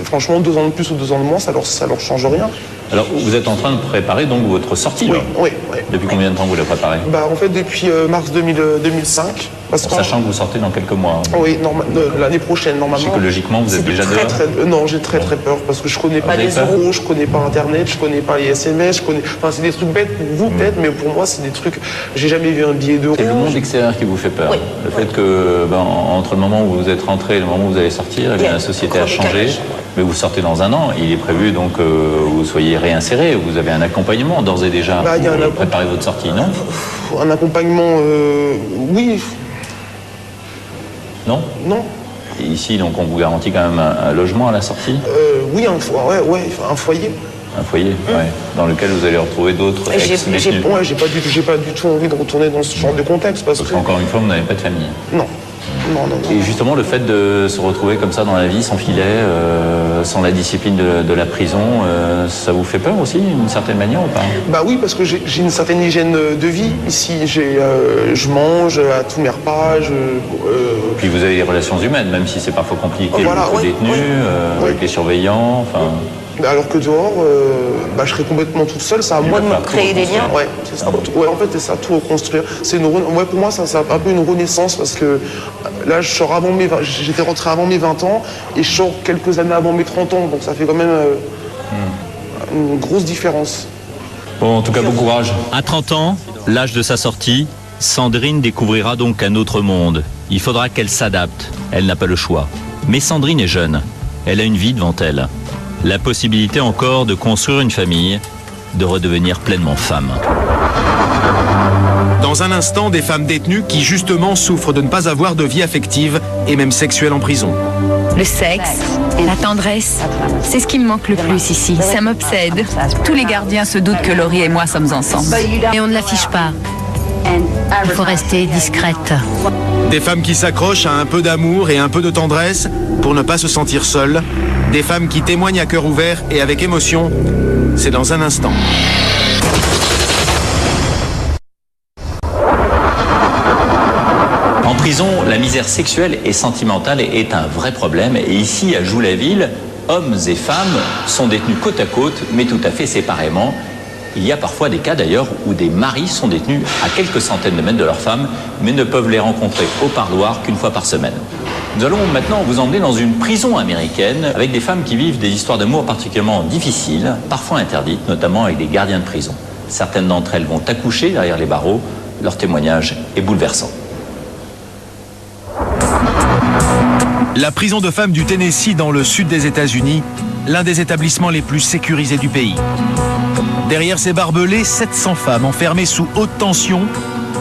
Franchement, 2 ans de plus ou 2 ans de moins, ça leur change rien. Alors, vous êtes en train de préparer donc votre sortie, là? Oui. Depuis combien de temps vous la préparez? En fait, depuis mars 2005. Sachant que vous sortez dans quelques mois. Oui, l'année prochaine, normalement. Psychologiquement, vous êtes déjà dehors? Non, j'ai très peur parce que je connais pas les euros, je connais pas Internet, je connais pas les SMS, c'est des trucs bêtes pour vous peut-être, mais pour moi, c'est des trucs... J'ai jamais vu un billet d'euros. C'est le monde extérieur qui vous fait peur. Oui. Le fait que, entre le moment où vous êtes rentré et le moment où vous allez sortir, la société a changé. Mais vous sortez dans 1 an, il est prévu donc que vous soyez réinséré, vous avez un accompagnement d'ores et déjà pour préparer votre sortie, non? Un accompagnement, oui. Non? Non. Et ici, donc, on vous garantit quand même un logement à la sortie? Oui, un foyer. Un foyer, dans lequel vous allez retrouver d'autres ex-détenus. J'ai pas du tout envie de retourner dans ce genre de contexte parce que... Encore une fois, vous n'avez pas de famille. Non. Et justement, le fait de se retrouver comme ça dans la vie, sans filet, sans la discipline de la prison, ça vous fait peur aussi, d'une certaine manière ou pas? Oui, parce que j'ai une certaine hygiène de vie ici. Je mange à tous mes repas. Puis vous avez des relations humaines, même si c'est parfois compliqué avec les détenus, avec les surveillants. Alors que dehors, je serais complètement toute seule. C'est à moi de me créer des liens. Ouais, c'est ça. Ouais, en fait, c'est ça, tout reconstruire. Pour moi, c'est un peu une renaissance parce que là, j'étais rentré avant mes 20 ans et je sors quelques années avant mes 30 ans. Donc ça fait quand même une grosse différence. Bon, en tout cas, bon courage. À 30 ans, l'âge de sa sortie, Sandrine découvrira donc un autre monde. Il faudra qu'elle s'adapte. Elle n'a pas le choix. Mais Sandrine est jeune. Elle a une vie devant elle. La possibilité encore de construire une famille, de redevenir pleinement femme. Dans un instant, des femmes détenues qui justement souffrent de ne pas avoir de vie affective et même sexuelle en prison. Le sexe, la tendresse, c'est ce qui me manque le plus ici. Ça m'obsède. Tous les gardiens se doutent que Laurie et moi sommes ensemble. Et on ne l'affiche pas. Il faut rester discrète. Des femmes qui s'accrochent à un peu d'amour et un peu de tendresse pour ne pas se sentir seules. Des femmes qui témoignent à cœur ouvert et avec émotion. C'est dans un instant. En prison, la misère sexuelle et sentimentale est un vrai problème. Et ici, à Joux-la-Ville, hommes et femmes sont détenus côte à côte, mais tout à fait séparément. Il y a parfois des cas d'ailleurs où des maris sont détenus à quelques centaines de mètres de leurs femmes, mais ne peuvent les rencontrer au parloir qu'une fois par semaine. Nous allons maintenant vous emmener dans une prison américaine avec des femmes qui vivent des histoires d'amour particulièrement difficiles, parfois interdites, notamment avec des gardiens de prison. Certaines d'entre elles vont accoucher derrière les barreaux. Leur témoignage est bouleversant. La prison de femmes du Tennessee dans le sud des États-Unis, l'un des établissements les plus sécurisés du pays. Derrière ces barbelés, 700 femmes enfermées sous haute tension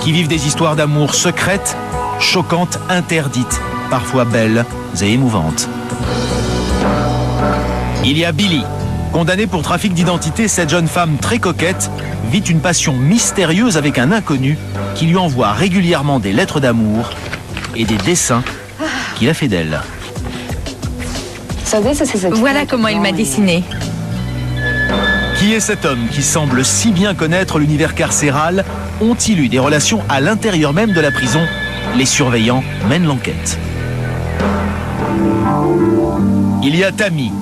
qui vivent des histoires d'amour secrètes, choquantes, interdites, parfois belles et émouvantes. Il y a Billy. Condamnée pour trafic d'identité, cette jeune femme très coquette vit une passion mystérieuse avec un inconnu qui lui envoie régulièrement des lettres d'amour et des dessins qu'il a fait d'elle. Voilà comment il m'a dessiné. Qui est cet homme qui semble si bien connaître l'univers carcéral? Ont-ils eu des relations à l'intérieur même de la prison? Les surveillants mènent l'enquête. Il y a Tammy.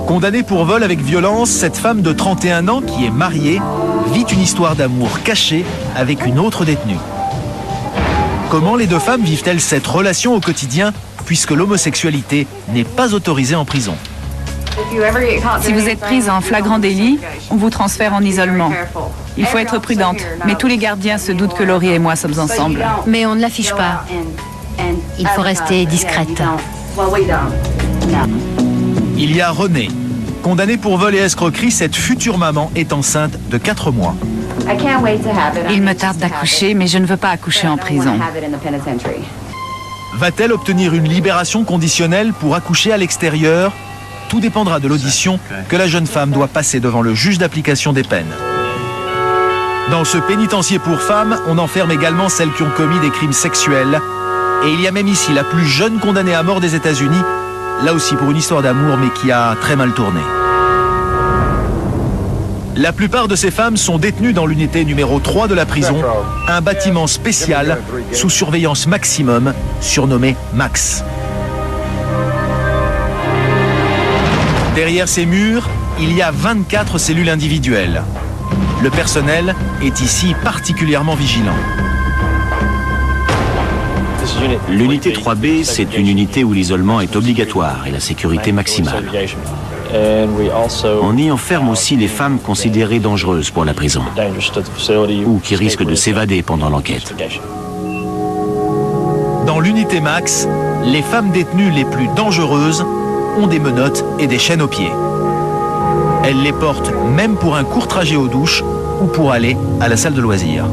Condamnée pour vol avec violence, cette femme de 31 ans qui est mariée vit une histoire d'amour cachée avec une autre détenue. Comment les deux femmes vivent-elles cette relation au quotidien puisque l'homosexualité n'est pas autorisée en prison? Si vous êtes prise en flagrant délit, on vous transfère en isolement. Il faut être prudente, mais tous les gardiens se doutent que Laurie et moi sommes ensemble. Mais on ne l'affiche pas. Il faut rester discrète. Il y a Renée. Condamnée pour vol et escroquerie, cette future maman est enceinte de 4 mois. Il me tarde d'accoucher, mais je ne veux pas accoucher en prison. Va-t-elle obtenir une libération conditionnelle pour accoucher à l'extérieur? Tout dépendra de l'audition que la jeune femme doit passer devant le juge d'application des peines. Dans ce pénitencier pour femmes, on enferme également celles qui ont commis des crimes sexuels. Et il y a même ici la plus jeune condamnée à mort des États-Unis, là aussi pour une histoire d'amour mais qui a très mal tourné. La plupart de ces femmes sont détenues dans l'unité numéro 3 de la prison, un bâtiment spécial sous surveillance maximum, surnommé Max. Derrière ces murs, il y a 24 cellules individuelles. Le personnel est ici particulièrement vigilant. L'unité 3B, c'est une unité où l'isolement est obligatoire et la sécurité maximale. On y enferme aussi les femmes considérées dangereuses pour la prison ou qui risquent de s'évader pendant l'enquête. Dans l'unité Max, les femmes détenues les plus dangereuses ont des menottes et des chaînes aux pieds. Elles les portent même pour un court trajet aux douches ou pour aller à la salle de loisirs.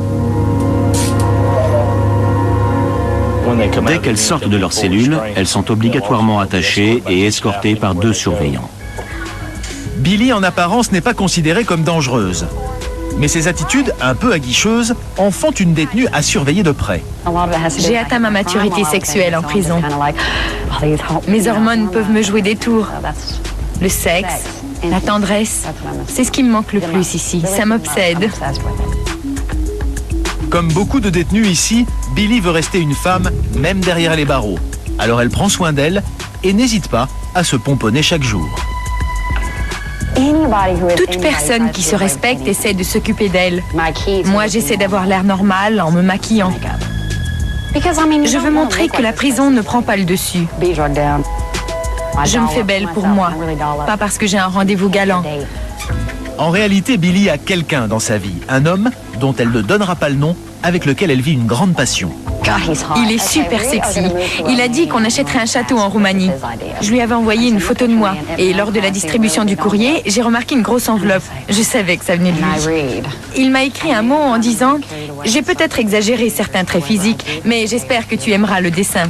Dès qu'elles sortent de leur cellule, elles sont obligatoirement attachées et escortées par 2 surveillants. Billy, en apparence, n'est pas considérée comme dangereuse. Mais ses attitudes, un peu aguicheuses, en font une détenue à surveiller de près. J'ai atteint ma maturité sexuelle en prison. Mes hormones peuvent me jouer des tours. Le sexe, la tendresse, c'est ce qui me manque le plus ici. Ça m'obsède. Comme beaucoup de détenus ici, Billy veut rester une femme, même derrière les barreaux. Alors elle prend soin d'elle et n'hésite pas à se pomponner chaque jour. Toute personne qui se respecte essaie de s'occuper d'elle. Moi, j'essaie d'avoir l'air normal en me maquillant. Je veux montrer que la prison ne prend pas le dessus. Je me fais belle pour moi, pas parce que j'ai un rendez-vous galant. En réalité, Billy a quelqu'un dans sa vie, un homme dont elle ne donnera pas le nom, avec lequel elle vit une grande passion. Il est super sexy. Il a dit qu'on achèterait un château en Roumanie. Je lui avais envoyé une photo de moi. Et lors de la distribution du courrier, j'ai remarqué une grosse enveloppe. Je savais que ça venait de lui. Il m'a écrit un mot en disant « J'ai peut-être exagéré certains traits physiques, mais j'espère que tu aimeras le dessin. »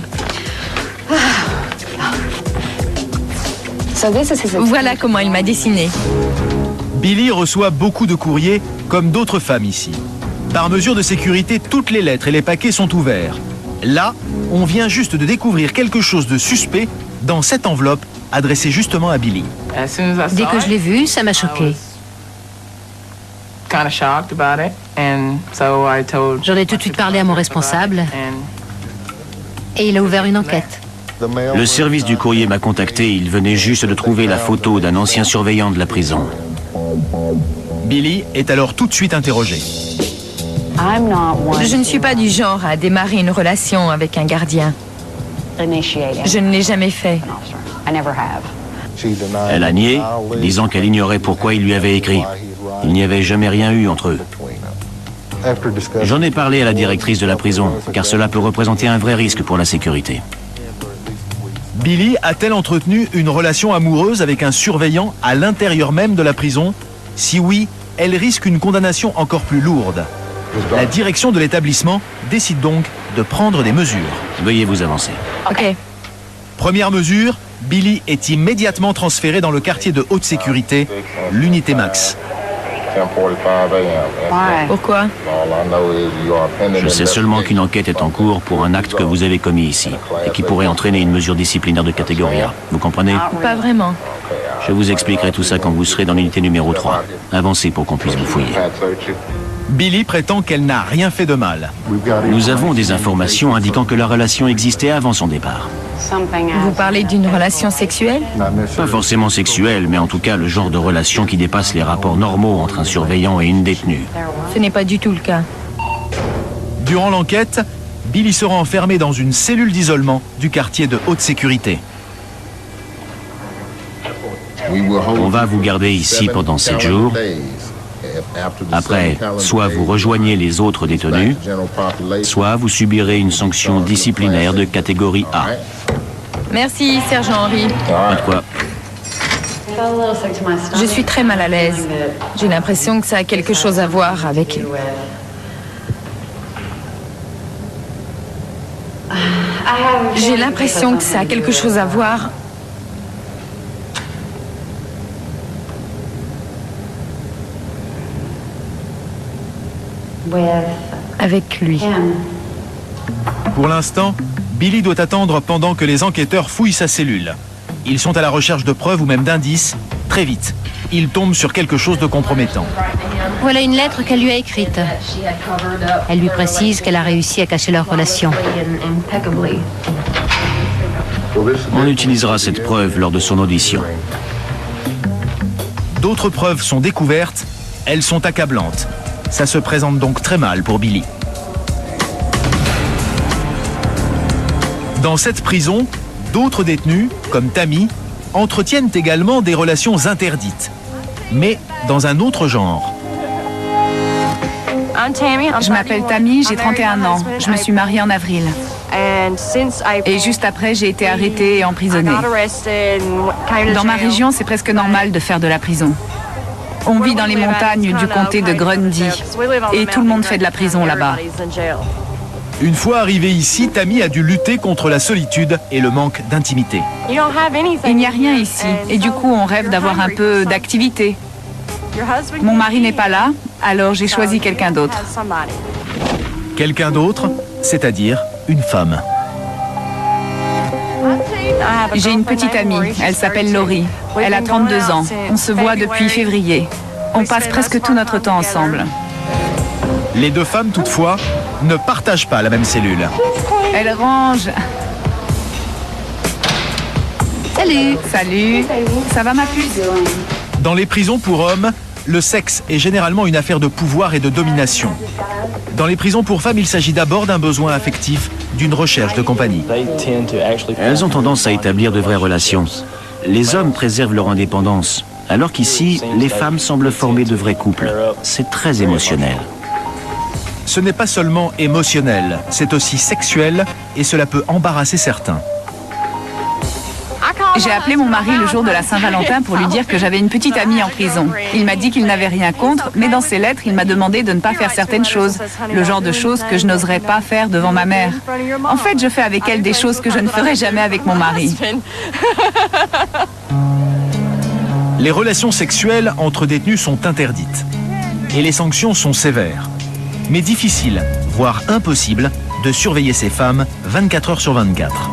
Voilà comment il m'a dessiné. Billy reçoit beaucoup de courriers, comme d'autres femmes ici. Par mesure de sécurité, toutes les lettres et les paquets sont ouverts. Là, on vient juste de découvrir quelque chose de suspect dans cette enveloppe adressée justement à Billy. Dès que je l'ai vu, ça m'a choqué. J'en ai tout de suite parlé à mon responsable et il a ouvert une enquête. Le service du courrier m'a contacté, il venait juste de trouver la photo d'un ancien surveillant de la prison. Billy est alors tout de suite interrogé. Je ne suis pas du genre à démarrer une relation avec un gardien. Je ne l'ai jamais fait. Elle a nié, disant qu'elle ignorait pourquoi il lui avait écrit. Il n'y avait jamais rien eu entre eux. J'en ai parlé à la directrice de la prison, car cela peut représenter un vrai risque pour la sécurité. Billy a-t-elle entretenu une relation amoureuse avec un surveillant à l'intérieur même de la prison? Si oui, elle risque une condamnation encore plus lourde. La direction de l'établissement décide donc de prendre des mesures. Veuillez vous avancer. Ok. Première mesure, Billy est immédiatement transféré dans le quartier de haute sécurité, l'unité Max. Pourquoi? Je sais seulement qu'une enquête est en cours pour un acte que vous avez commis ici et qui pourrait entraîner une mesure disciplinaire de catégorie A. Vous comprenez? Pas vraiment. Je vous expliquerai tout ça quand vous serez dans l'unité numéro 3. Avancez pour qu'on puisse vous fouiller. Billy prétend qu'elle n'a rien fait de mal. Nous avons des informations indiquant que la relation existait avant son départ. Vous parlez d'une relation sexuelle? Pas forcément sexuelle, mais en tout cas le genre de relation qui dépasse les rapports normaux entre un surveillant et une détenue. Ce n'est pas du tout le cas. Durant l'enquête, Billy sera enfermé dans une cellule d'isolement du quartier de haute sécurité. On va vous garder ici pendant 7 jours. Après, soit vous rejoignez les autres détenus, soit vous subirez une sanction disciplinaire de catégorie A. Merci, sergent Henry. Pas de quoi. Je suis très mal à l'aise. J'ai l'impression que ça a quelque chose à voir avec... J'ai l'impression que ça a quelque chose à voir... avec lui. Pour l'instant, Billy doit attendre pendant que les enquêteurs fouillent sa cellule. Ils sont à la recherche de preuves ou même d'indices. Très vite, ils tombent sur quelque chose de compromettant. Voilà une lettre qu'elle lui a écrite. Elle lui précise qu'elle a réussi à cacher leur relation. On utilisera cette preuve lors de son audition. D'autres preuves sont découvertes. Elles sont accablantes. Ça se présente donc très mal pour Billy. Dans cette prison, d'autres détenus, comme Tammy, entretiennent également des relations interdites, mais dans un autre genre. Je m'appelle Tammy, j'ai 31 ans. Je me suis mariée en avril. Et juste après, j'ai été arrêtée et emprisonnée. Dans ma région, c'est presque normal de faire de la prison. On vit dans les montagnes du comté de Grundy et tout le monde fait de la prison là-bas. Une fois arrivé ici, Tammy a dû lutter contre la solitude et le manque d'intimité. Il n'y a rien ici et du coup on rêve d'avoir un peu d'activité. Mon mari n'est pas là, alors j'ai choisi quelqu'un d'autre. Quelqu'un d'autre, c'est-à-dire une femme. J'ai une petite amie, elle s'appelle Laurie. Elle a 32 ans. On se voit depuis février. On passe presque tout notre temps ensemble. Les deux femmes, toutefois, ne partagent pas la même cellule. Elle range. Salut. Salut. Ça va ma puce? Dans les prisons pour hommes, le sexe est généralement une affaire de pouvoir et de domination. Dans les prisons pour femmes, il s'agit d'abord d'un besoin affectif, d'une recherche de compagnie. Elles ont tendance à établir de vraies relations. Les hommes préservent leur indépendance, alors qu'ici, les femmes semblent former de vrais couples. C'est très émotionnel. Ce n'est pas seulement émotionnel, c'est aussi sexuel et cela peut embarrasser certains. J'ai appelé mon mari le jour de la Saint-Valentin pour lui dire que j'avais une petite amie en prison. Il m'a dit qu'il n'avait rien contre, mais dans ses lettres, il m'a demandé de ne pas faire certaines choses. Le genre de choses que je n'oserais pas faire devant ma mère. En fait, je fais avec elle des choses que je ne ferais jamais avec mon mari. Les relations sexuelles entre détenus sont interdites. Et les sanctions sont sévères. Mais difficile, voire impossible, de surveiller ces femmes 24 heures sur 24.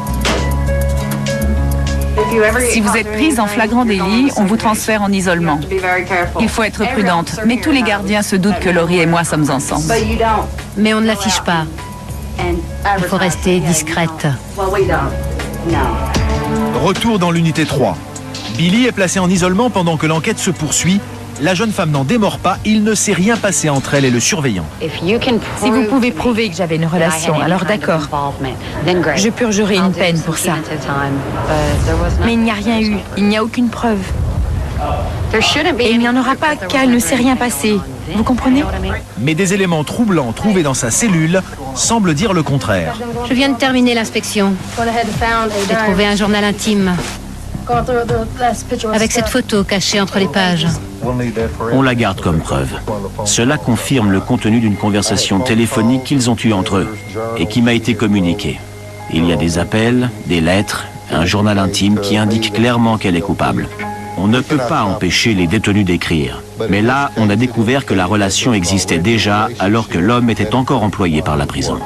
Si vous êtes prise en flagrant délit, on vous transfère en isolement. Il faut être prudente, mais tous les gardiens se doutent que Laurie et moi sommes ensemble. Mais on ne l'affiche pas. Il faut rester discrète. Retour dans l'unité 3. Billy est placé en isolement pendant que l'enquête se poursuit. La jeune femme n'en démord pas, il ne s'est rien passé entre elle et le surveillant. Si vous pouvez prouver que j'avais une relation, alors d'accord. Je purgerai une peine pour ça. Mais il n'y a rien eu, il n'y a aucune preuve. Et il n'y en aura pas car il ne s'est rien passé. Vous comprenez? Mais des éléments troublants trouvés dans sa cellule semblent dire le contraire. Je viens de terminer l'inspection. J'ai trouvé un journal intime avec cette photo cachée entre les pages. On la garde comme preuve. Cela confirme le contenu d'une conversation téléphonique qu'ils ont eue entre eux et qui m'a été communiquée. Il y a des appels, des lettres, un journal intime qui indique clairement qu'elle est coupable. On ne peut pas empêcher les détenus d'écrire. Mais là, on a découvert que la relation existait déjà alors que l'homme était encore employé par la prison.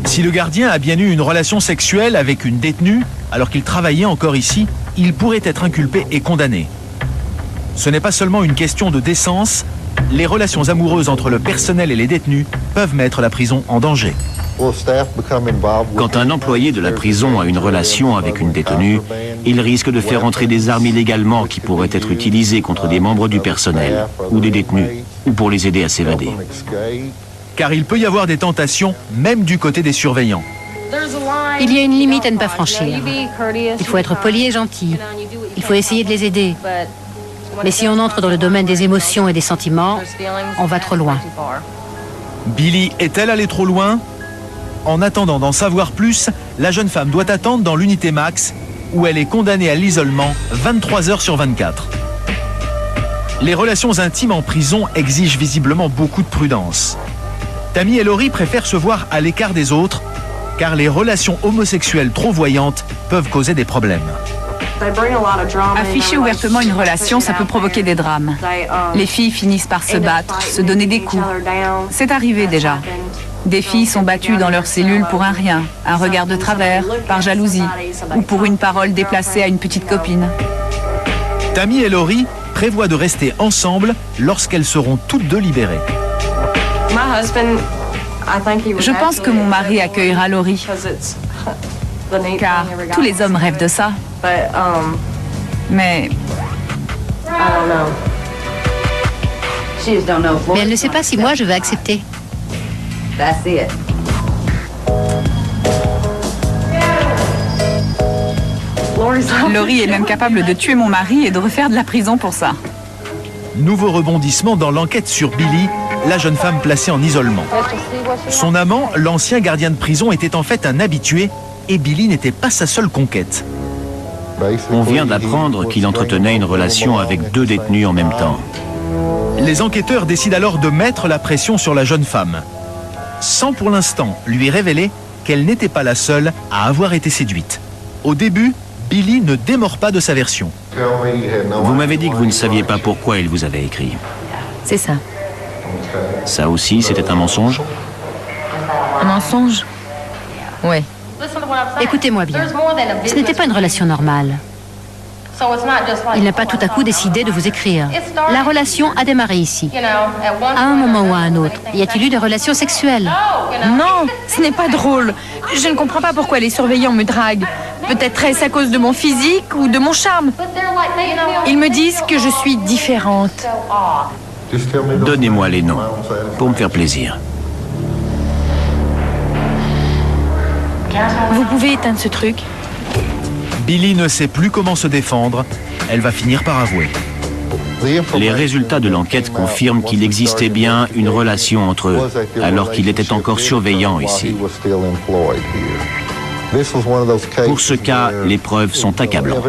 Si le gardien a bien eu une relation sexuelle avec une détenue, alors qu'il travaillait encore ici, il pourrait être inculpé et condamné. Ce n'est pas seulement une question de décence, les relations amoureuses entre le personnel et les détenus peuvent mettre la prison en danger. Quand un employé de la prison a une relation avec une détenue, il risque de faire entrer des armes illégalement qui pourraient être utilisées contre des membres du personnel ou des détenus, ou pour les aider à s'évader. Car il peut y avoir des tentations, même du côté des surveillants. Il y a une limite à ne pas franchir. Il faut être poli et gentil. Il faut essayer de les aider. Mais si on entre dans le domaine des émotions et des sentiments, on va trop loin. Billy est-elle allée trop loin? En attendant d'en savoir plus, la jeune femme doit attendre dans l'unité max, où elle est condamnée à l'isolement 23 heures sur 24. Les relations intimes en prison exigent visiblement beaucoup de prudence. Tammy et Laurie préfèrent se voir à l'écart des autres, car les relations homosexuelles trop voyantes peuvent causer des problèmes. Afficher ouvertement une relation, ça peut provoquer des drames. Les filles finissent par se battre, se donner des coups. C'est arrivé déjà. Des filles sont battues dans leur cellule pour un rien, un regard de travers, par jalousie, ou pour une parole déplacée à une petite copine. Tammy et Laurie prévoient de rester ensemble lorsqu'elles seront toutes deux libérées. Je pense que mon mari accueillera Laurie, car tous les hommes rêvent de ça. Mais elle ne sait pas si moi je vais accepter. Laurie est même capable de tuer mon mari et de refaire de la prison pour ça. Nouveau rebondissement dans l'enquête sur Billy, la jeune femme placée en isolement. Son amant, l'ancien gardien de prison, était en fait un habitué et Billy n'était pas sa seule conquête. On vient d'apprendre qu'il entretenait une relation avec 2 détenus en même temps. Les enquêteurs décident alors de mettre la pression sur la jeune femme, sans pour l'instant lui révéler qu'elle n'était pas la seule à avoir été séduite. Au début, Billy ne démord pas de sa version. Vous m'avez dit que vous ne saviez pas pourquoi il vous avait écrit. C'est ça. Ça aussi, c'était un mensonge? Un mensonge? Ouais. Écoutez-moi bien, ce n'était pas une relation normale. Il n'a pas tout à coup décidé de vous écrire. La relation a démarré ici. À un moment ou à un autre, y a-t-il eu des relations sexuelles? Non, ce n'est pas drôle. Je ne comprends pas pourquoi les surveillants me draguent. Peut-être est-ce à cause de mon physique ou de mon charme. Ils me disent que je suis différente. Donnez-moi les noms, pour me faire plaisir. Vous pouvez éteindre ce truc? Billy ne sait plus comment se défendre. Elle va finir par avouer. Les résultats de l'enquête confirment qu'il existait bien une relation entre eux, alors qu'il était encore surveillant ici. Pour ce cas, les preuves sont accablantes.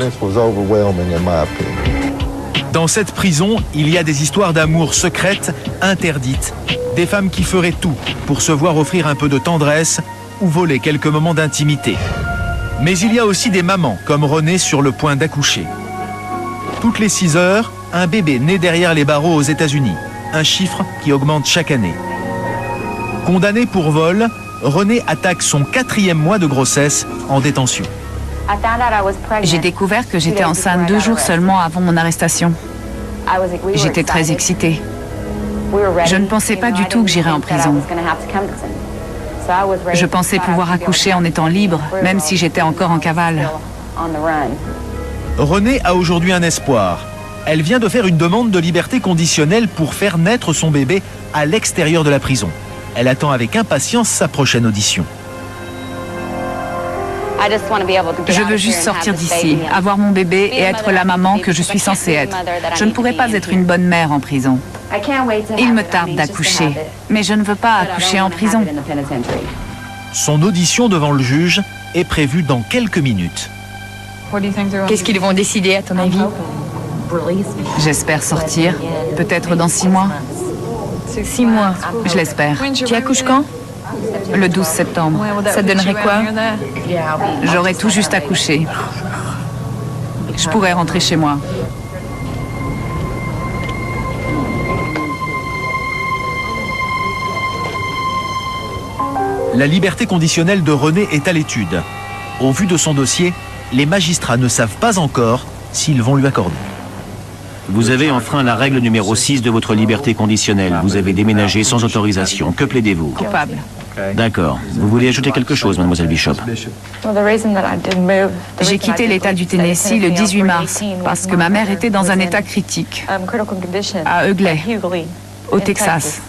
Dans cette prison, il y a des histoires d'amour secrètes, interdites. Des femmes qui feraient tout pour se voir offrir un peu de tendresse ou voler quelques moments d'intimité. Mais il y a aussi des mamans, comme Renée sur le point d'accoucher. Toutes les 6 heures, un bébé naît derrière les barreaux aux États-Unis, un chiffre qui augmente chaque année. Condamnée pour vol, Renée attaque son 4e mois de grossesse en détention. J'ai découvert que j'étais enceinte 2 jours seulement avant mon arrestation. J'étais très excitée. Je ne pensais pas du tout que j'irais en prison. Je pensais pouvoir accoucher en étant libre, même si j'étais encore en cavale. Renée a aujourd'hui un espoir. Elle vient de faire une demande de liberté conditionnelle pour faire naître son bébé à l'extérieur de la prison. Elle attend avec impatience sa prochaine audition. Je veux juste sortir d'ici, avoir mon bébé et être la maman que je suis censée être. Je ne pourrais pas être une bonne mère en prison. Il me tarde d'accoucher, mais je ne veux pas accoucher en prison. Son audition devant le juge est prévue dans quelques minutes. Qu'est-ce qu'ils vont décider, à ton avis? J'espère sortir, peut-être dans 6 mois. 6 mois. Je l'espère. Tu accouches quand? Le 12 septembre. Ça donnerait quoi? J'aurais tout juste accouché. je pourrais rentrer chez moi. La liberté conditionnelle de René est à l'étude. Au vu de son dossier, les magistrats ne savent pas encore s'ils vont lui accorder. Vous avez enfreint la règle numéro 6 de votre liberté conditionnelle. Vous avez déménagé sans autorisation. Que plaidez-vous? Coupable. D'accord. Vous voulez ajouter quelque chose, mademoiselle Bishop? J'ai quitté l'État du Tennessee le 18 mars parce que ma mère était dans un état critique à Ugly, au Texas.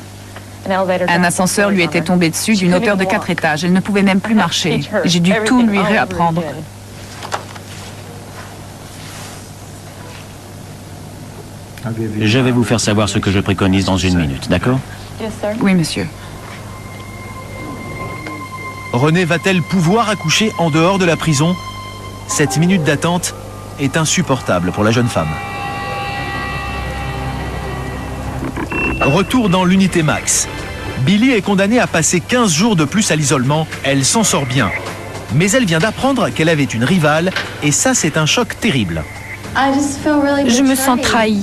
Un ascenseur lui était tombé dessus d'une hauteur de 4 étages. Elle ne pouvait même plus marcher. J'ai dû tout lui réapprendre. Je vais vous faire savoir ce que je préconise dans 1 minute, d'accord? Oui, monsieur. René va-t-elle pouvoir accoucher en dehors de la prison? Cette minute d'attente est insupportable pour la jeune femme. Retour dans l'unité Max. Billy est condamnée à passer 15 jours de plus à l'isolement. Elle s'en sort bien. Mais elle vient d'apprendre qu'elle avait une rivale et ça, c'est un choc terrible. Je me sens trahie.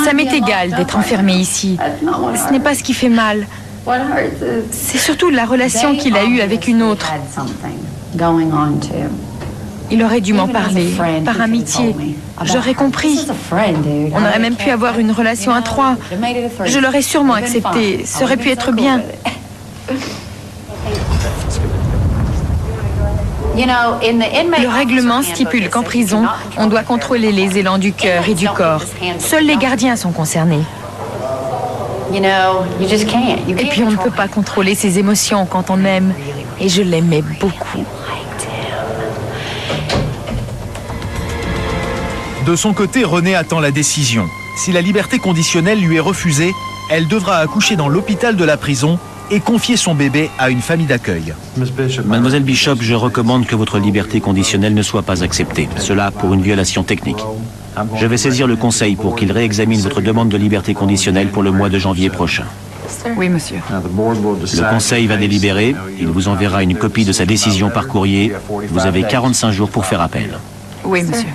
Ça m'est égal d'être enfermée ici. Ce n'est pas ce qui fait mal. C'est surtout la relation qu'il a eue avec une autre. Il aurait dû m'en parler, par amitié. J'aurais compris. On aurait même pu avoir une relation à 3. Je l'aurais sûrement accepté. Ça aurait pu être bien. Le règlement stipule qu'en prison, on doit contrôler les élans du cœur et du corps. Seuls les gardiens sont concernés. Et puis on ne peut pas contrôler ses émotions quand on aime. Et je l'aimais beaucoup. De son côté, René attend la décision. Si la liberté conditionnelle lui est refusée, elle devra accoucher dans l'hôpital de la prison et confier son bébé à une famille d'accueil. Mademoiselle Bishop, je recommande que votre liberté conditionnelle ne soit pas acceptée. Cela pour une violation technique. Je vais saisir le conseil pour qu'il réexamine votre demande de liberté conditionnelle pour le mois de janvier prochain. Oui, monsieur. Le conseil va délibérer. Il vous enverra une copie de sa décision par courrier. Vous avez 45 jours pour faire appel. Oui, monsieur.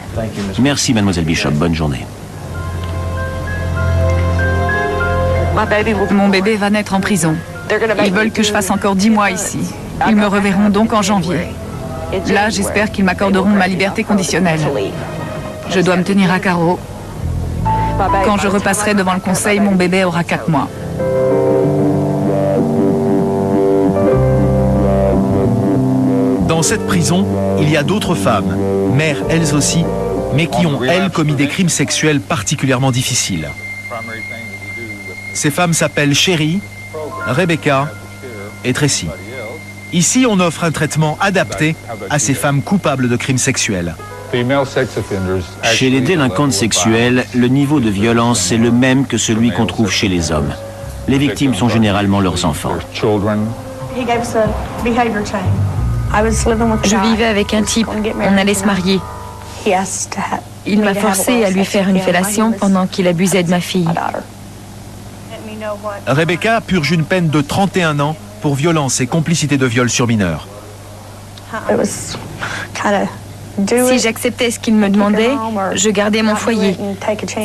Merci, mademoiselle Bishop. Bonne journée. Mon bébé va naître en prison. Ils veulent que je fasse encore 10 mois ici. Ils me reverront donc en janvier. Là, j'espère qu'ils m'accorderont ma liberté conditionnelle. Je dois me tenir à carreau. Quand je repasserai devant le conseil, mon bébé aura 4 mois. Dans cette prison, il y a d'autres femmes, mères elles aussi, mais qui ont, elles, commis des crimes sexuels particulièrement difficiles. Ces femmes s'appellent Sherry, Rebecca et Tracy. Ici, on offre un traitement adapté à ces femmes coupables de crimes sexuels. Chez les délinquantes sexuelles, le niveau de violence est le même que celui qu'on trouve chez les hommes. Les victimes sont généralement leurs enfants. Je vivais avec un type. On allait se marier. Il m'a forcé à lui faire une fellation pendant qu'il abusait de ma fille. Rebecca purge une peine de 31 ans pour violence et complicité de viol sur mineur. Si j'acceptais ce qu'il me demandait, je gardais mon foyer.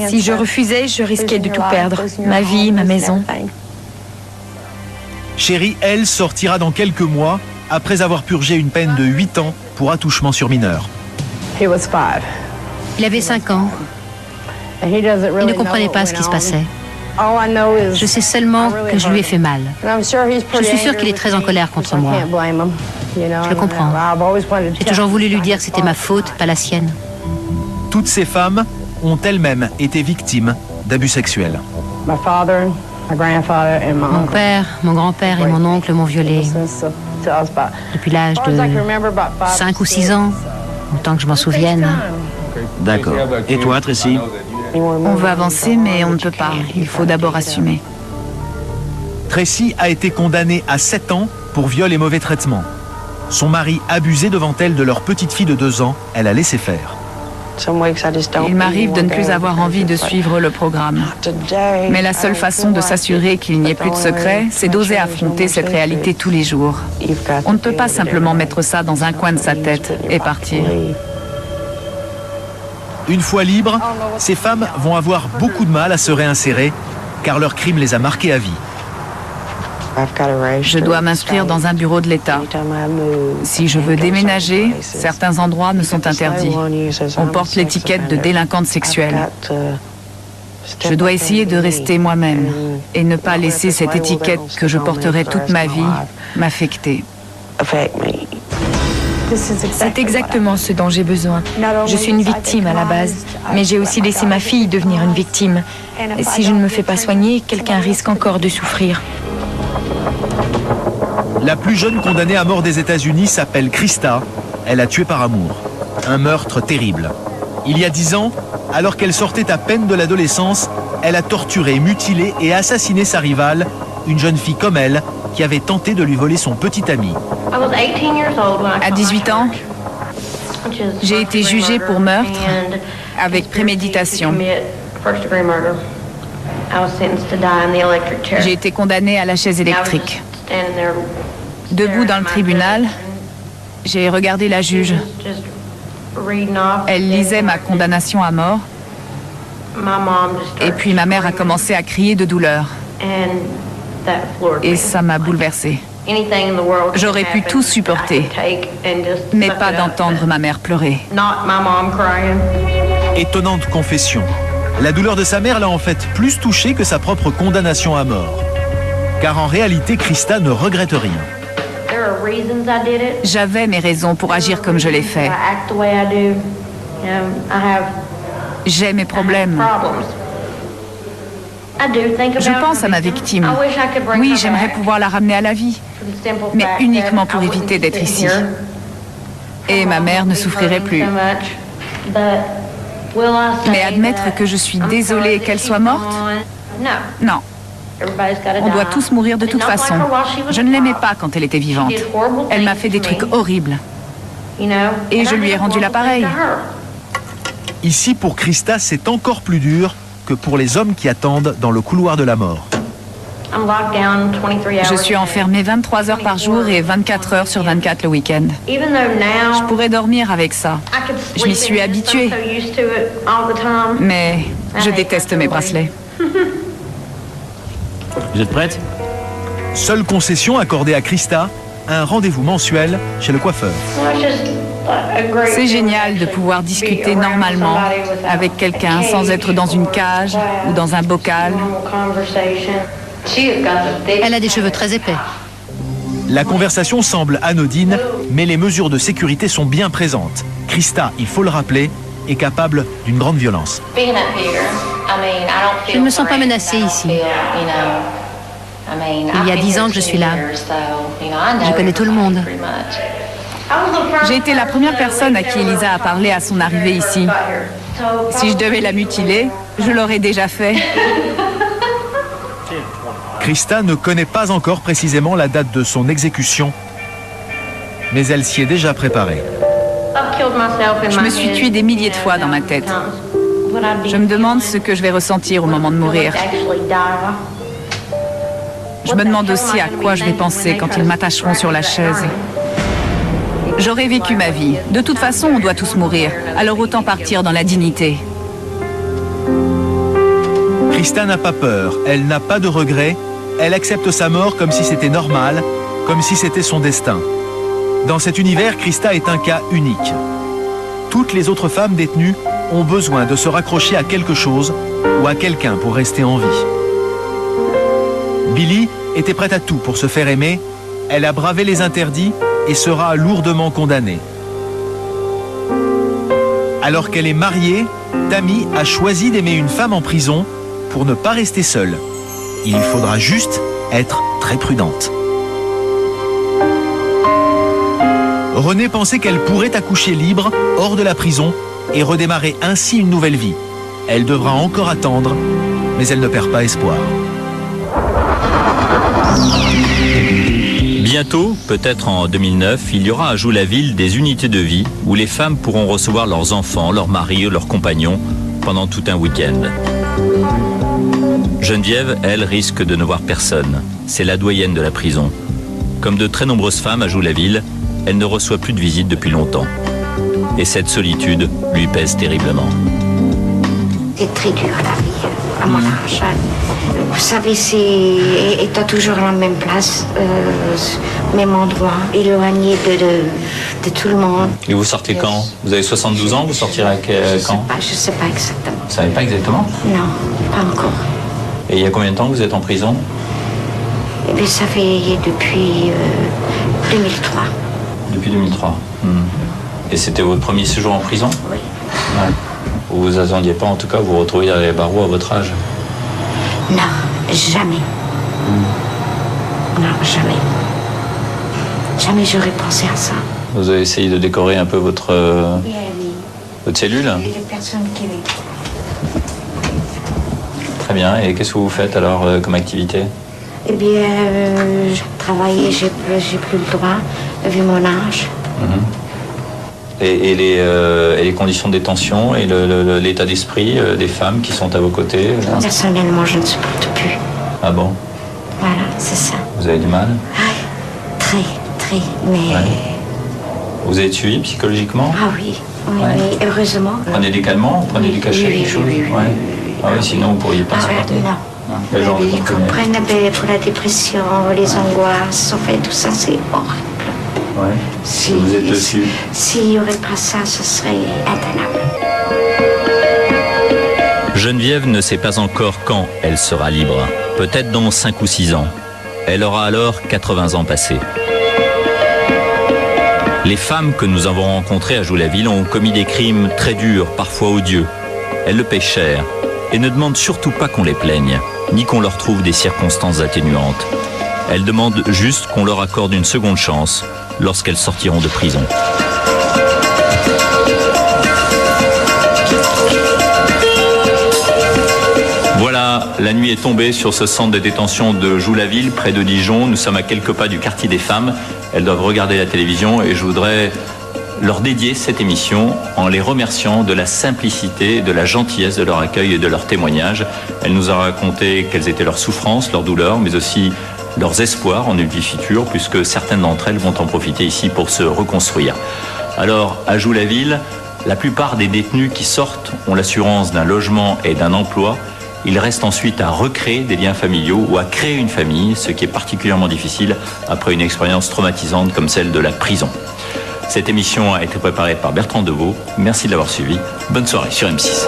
Si je refusais, je risquais de tout perdre. Ma vie, ma maison. Sherry, elle, sortira dans quelques mois après avoir purgé une peine de 8 ans pour attouchement sur mineur. Il avait 5 ans. Il ne comprenait pas ce qui se passait. Je sais seulement que je lui ai fait mal. Je suis sûre qu'il est très en colère contre moi. Je le comprends. J'ai toujours voulu lui dire que c'était ma faute, pas la sienne. Toutes ces femmes ont elles-mêmes été victimes d'abus sexuels. Mon père, mon grand-père et mon oncle m'ont violée depuis l'âge de 5 ou 6 ans, autant que je m'en souvienne. D'accord. Et toi, Tracy? On veut avancer, mais on ne peut pas. Il faut d'abord assumer. Tracy a été condamnée à 7 ans pour viol et mauvais traitement. Son mari abusait devant elle de leur petite fille de 2 ans. Elle a laissé faire. Il m'arrive de ne plus avoir envie de suivre le programme. Mais la seule façon de s'assurer qu'il n'y ait plus de secret, c'est d'oser affronter cette réalité tous les jours. On ne peut pas simplement mettre ça dans un coin de sa tête et partir. Une fois libres, ces femmes vont avoir beaucoup de mal à se réinsérer car leur crime les a marquées à vie. Je dois m'inscrire dans un bureau de l'État. Si je veux déménager, certains endroits me sont interdits. On porte l'étiquette de délinquante sexuelle. Je dois essayer de rester moi-même et ne pas laisser cette étiquette que je porterai toute ma vie m'affecter. C'est exactement ce dont j'ai besoin. Je suis une victime à la base, mais j'ai aussi laissé ma fille devenir une victime. Et si je ne me fais pas soigner, quelqu'un risque encore de souffrir. La plus jeune condamnée à mort des États-Unis s'appelle Krista. Elle a tué par amour. Un meurtre terrible. Il y a 10 ans, alors qu'elle sortait à peine de l'adolescence, elle a torturé, mutilé et assassiné sa rivale, une jeune fille comme elle, qui avait tenté de lui voler son petit ami. À 18 ans, j'ai été jugée pour meurtre avec préméditation. J'ai été condamnée à la chaise électrique. Debout dans le tribunal, j'ai regardé la juge. Elle lisait ma condamnation à mort. Et puis ma mère a commencé à crier de douleur. Et ça m'a bouleversée. J'aurais pu tout supporter, mais pas d'entendre ma mère pleurer. Étonnante confession. La douleur de sa mère l'a en fait plus touchée que sa propre condamnation à mort. Car en réalité, Krista ne regrette rien. J'avais mes raisons pour agir comme je l'ai fait. J'ai mes problèmes. Je pense à ma victime. Oui, j'aimerais pouvoir la ramener à la vie, mais uniquement pour éviter d'être ici. Et ma mère ne souffrirait plus. Mais admettre que je suis désolée qu'elle soit morte? Non. On doit tous mourir de toute façon. Je ne l'aimais pas quand elle était vivante. Elle m'a fait des trucs horribles. Et je lui ai rendu l'appareil. Ici, pour Krista, c'est encore plus dur que pour les hommes qui attendent dans le couloir de la mort. Je suis enfermée 23 heures par jour et 24 heures sur 24 le week-end. Je pourrais dormir avec ça. Je m'y suis habituée. Mais je déteste mes bracelets. Vous êtes prête? Seule concession accordée à Krista, un rendez-vous mensuel chez le coiffeur. C'est génial de pouvoir discuter normalement avec quelqu'un sans être dans une cage ou dans un bocal. Elle a des cheveux très épais. La conversation semble anodine, mais les mesures de sécurité sont bien présentes. Krista, il faut le rappeler, est capable d'une grande violence. Je ne me sens pas menacée ici. Il y a 10 ans que je suis là. Je connais tout le monde. J'ai été la première personne à qui Elisa a parlé à son arrivée ici. Si je devais la mutiler, je l'aurais déjà fait. Krista ne connaît pas encore précisément la date de son exécution, mais elle s'y est déjà préparée. Je me suis tuée des milliers de fois dans ma tête. Je me demande ce que je vais ressentir au moment de mourir. Je me demande aussi à quoi je vais penser quand ils m'attacheront sur la chaise. J'aurais vécu ma vie. De toute façon, on doit tous mourir. Alors autant partir dans la dignité. Krista n'a pas peur, elle n'a pas de regrets. Elle accepte sa mort comme si c'était normal, comme si c'était son destin. Dans cet univers, Krista est un cas unique. Toutes les autres femmes détenues ont besoin de se raccrocher à quelque chose ou à quelqu'un pour rester en vie. Billy était prête à tout pour se faire aimer. Elle a bravé les interdits et sera lourdement condamnée. Alors qu'elle est mariée, Tammy a choisi d'aimer une femme en prison pour ne pas rester seule. Il faudra juste être très prudente. Renée pensait qu'elle pourrait accoucher libre, hors de la prison, et redémarrer ainsi une nouvelle vie. Elle devra encore attendre, mais elle ne perd pas espoir. Bientôt, peut-être en 2009, il y aura à Joux-la-Ville des unités de vie où les femmes pourront recevoir leurs enfants, leurs maris ou leurs compagnons pendant tout un week-end. Geneviève, elle, risque de ne voir personne. C'est la doyenne de la prison. Comme de très nombreuses femmes à Joux-la-Ville, elle ne reçoit plus de visites depuis longtemps. Et cette solitude lui pèse terriblement. C'est très dur la vie à mon âge. Vous savez, c'est étant toujours à la même place, même endroit, éloigné de tout le monde. Et vous sortez quand? Vous avez 72 ans, vous sortirez quand? Je ne sais pas exactement. Vous ne savez pas exactement? Non, pas encore. Et il y a combien de temps que vous êtes en prison? Eh bien, ça fait depuis 2003. Depuis 2003. Et c'était votre premier séjour en prison? Oui. Ouais. Vous vous attendiez pas, en tout cas, vous retrouver dans les barreaux à votre âge? Non, jamais. Non, jamais. Jamais j'aurais pensé à ça. Vous avez essayé de décorer un peu votre cellule? Les personnes qui vivent. Très bien. Et qu'est-ce que vous faites alors comme activité? Eh bien, travailler, j'ai plus le droit, vu mon âge. Et les conditions de détention et l'état d'esprit des femmes qui sont à vos côtés? Personnellement, je ne supporte plus. Ah bon? Voilà, c'est ça. Vous avez du mal? Très, mais... Ouais. Vous êtes suivi psychologiquement? Ah oui, heureusement. Prenez des calmants, prenez du cachet, quelque chose? Ah oui, sinon vous ne pourriez pas supporter. Non. Ils comprennent pour la dépression, les angoisses, en fait, tout ça, c'est horrible. Ouais. Si vous êtes dessus. S'il n'y aurait pas ça, ce serait intenable. Geneviève ne sait pas encore quand elle sera libre. Peut-être dans 5 ou 6 ans. Elle aura alors 80 ans passés. Les femmes que nous avons rencontrées à Joux-la-Ville ont commis des crimes très durs, parfois odieux. Elles le paient cher et ne demandent surtout pas qu'on les plaigne, ni qu'on leur trouve des circonstances atténuantes. Elles demandent juste qu'on leur accorde une seconde chance lorsqu'elles sortiront de prison. Voilà, la nuit est tombée sur ce centre de détention de Joux-la-Ville, près de Dijon. Nous sommes à quelques pas du quartier des femmes. Elles doivent regarder la télévision et je voudrais leur dédier cette émission en les remerciant de la simplicité, de la gentillesse de leur accueil et de leur témoignage. Elles nous ont raconté quelles étaient leurs souffrances, leurs douleurs, mais aussi leurs espoirs en une vie future, puisque certaines d'entre elles vont en profiter ici pour se reconstruire. Alors, à Joux-la-Ville, la plupart des détenus qui sortent ont l'assurance d'un logement et d'un emploi. Il reste ensuite à recréer des liens familiaux ou à créer une famille, ce qui est particulièrement difficile après une expérience traumatisante comme celle de la prison. Cette émission a été préparée par Bertrand Deveau. Merci de l'avoir suivi. Bonne soirée sur M6.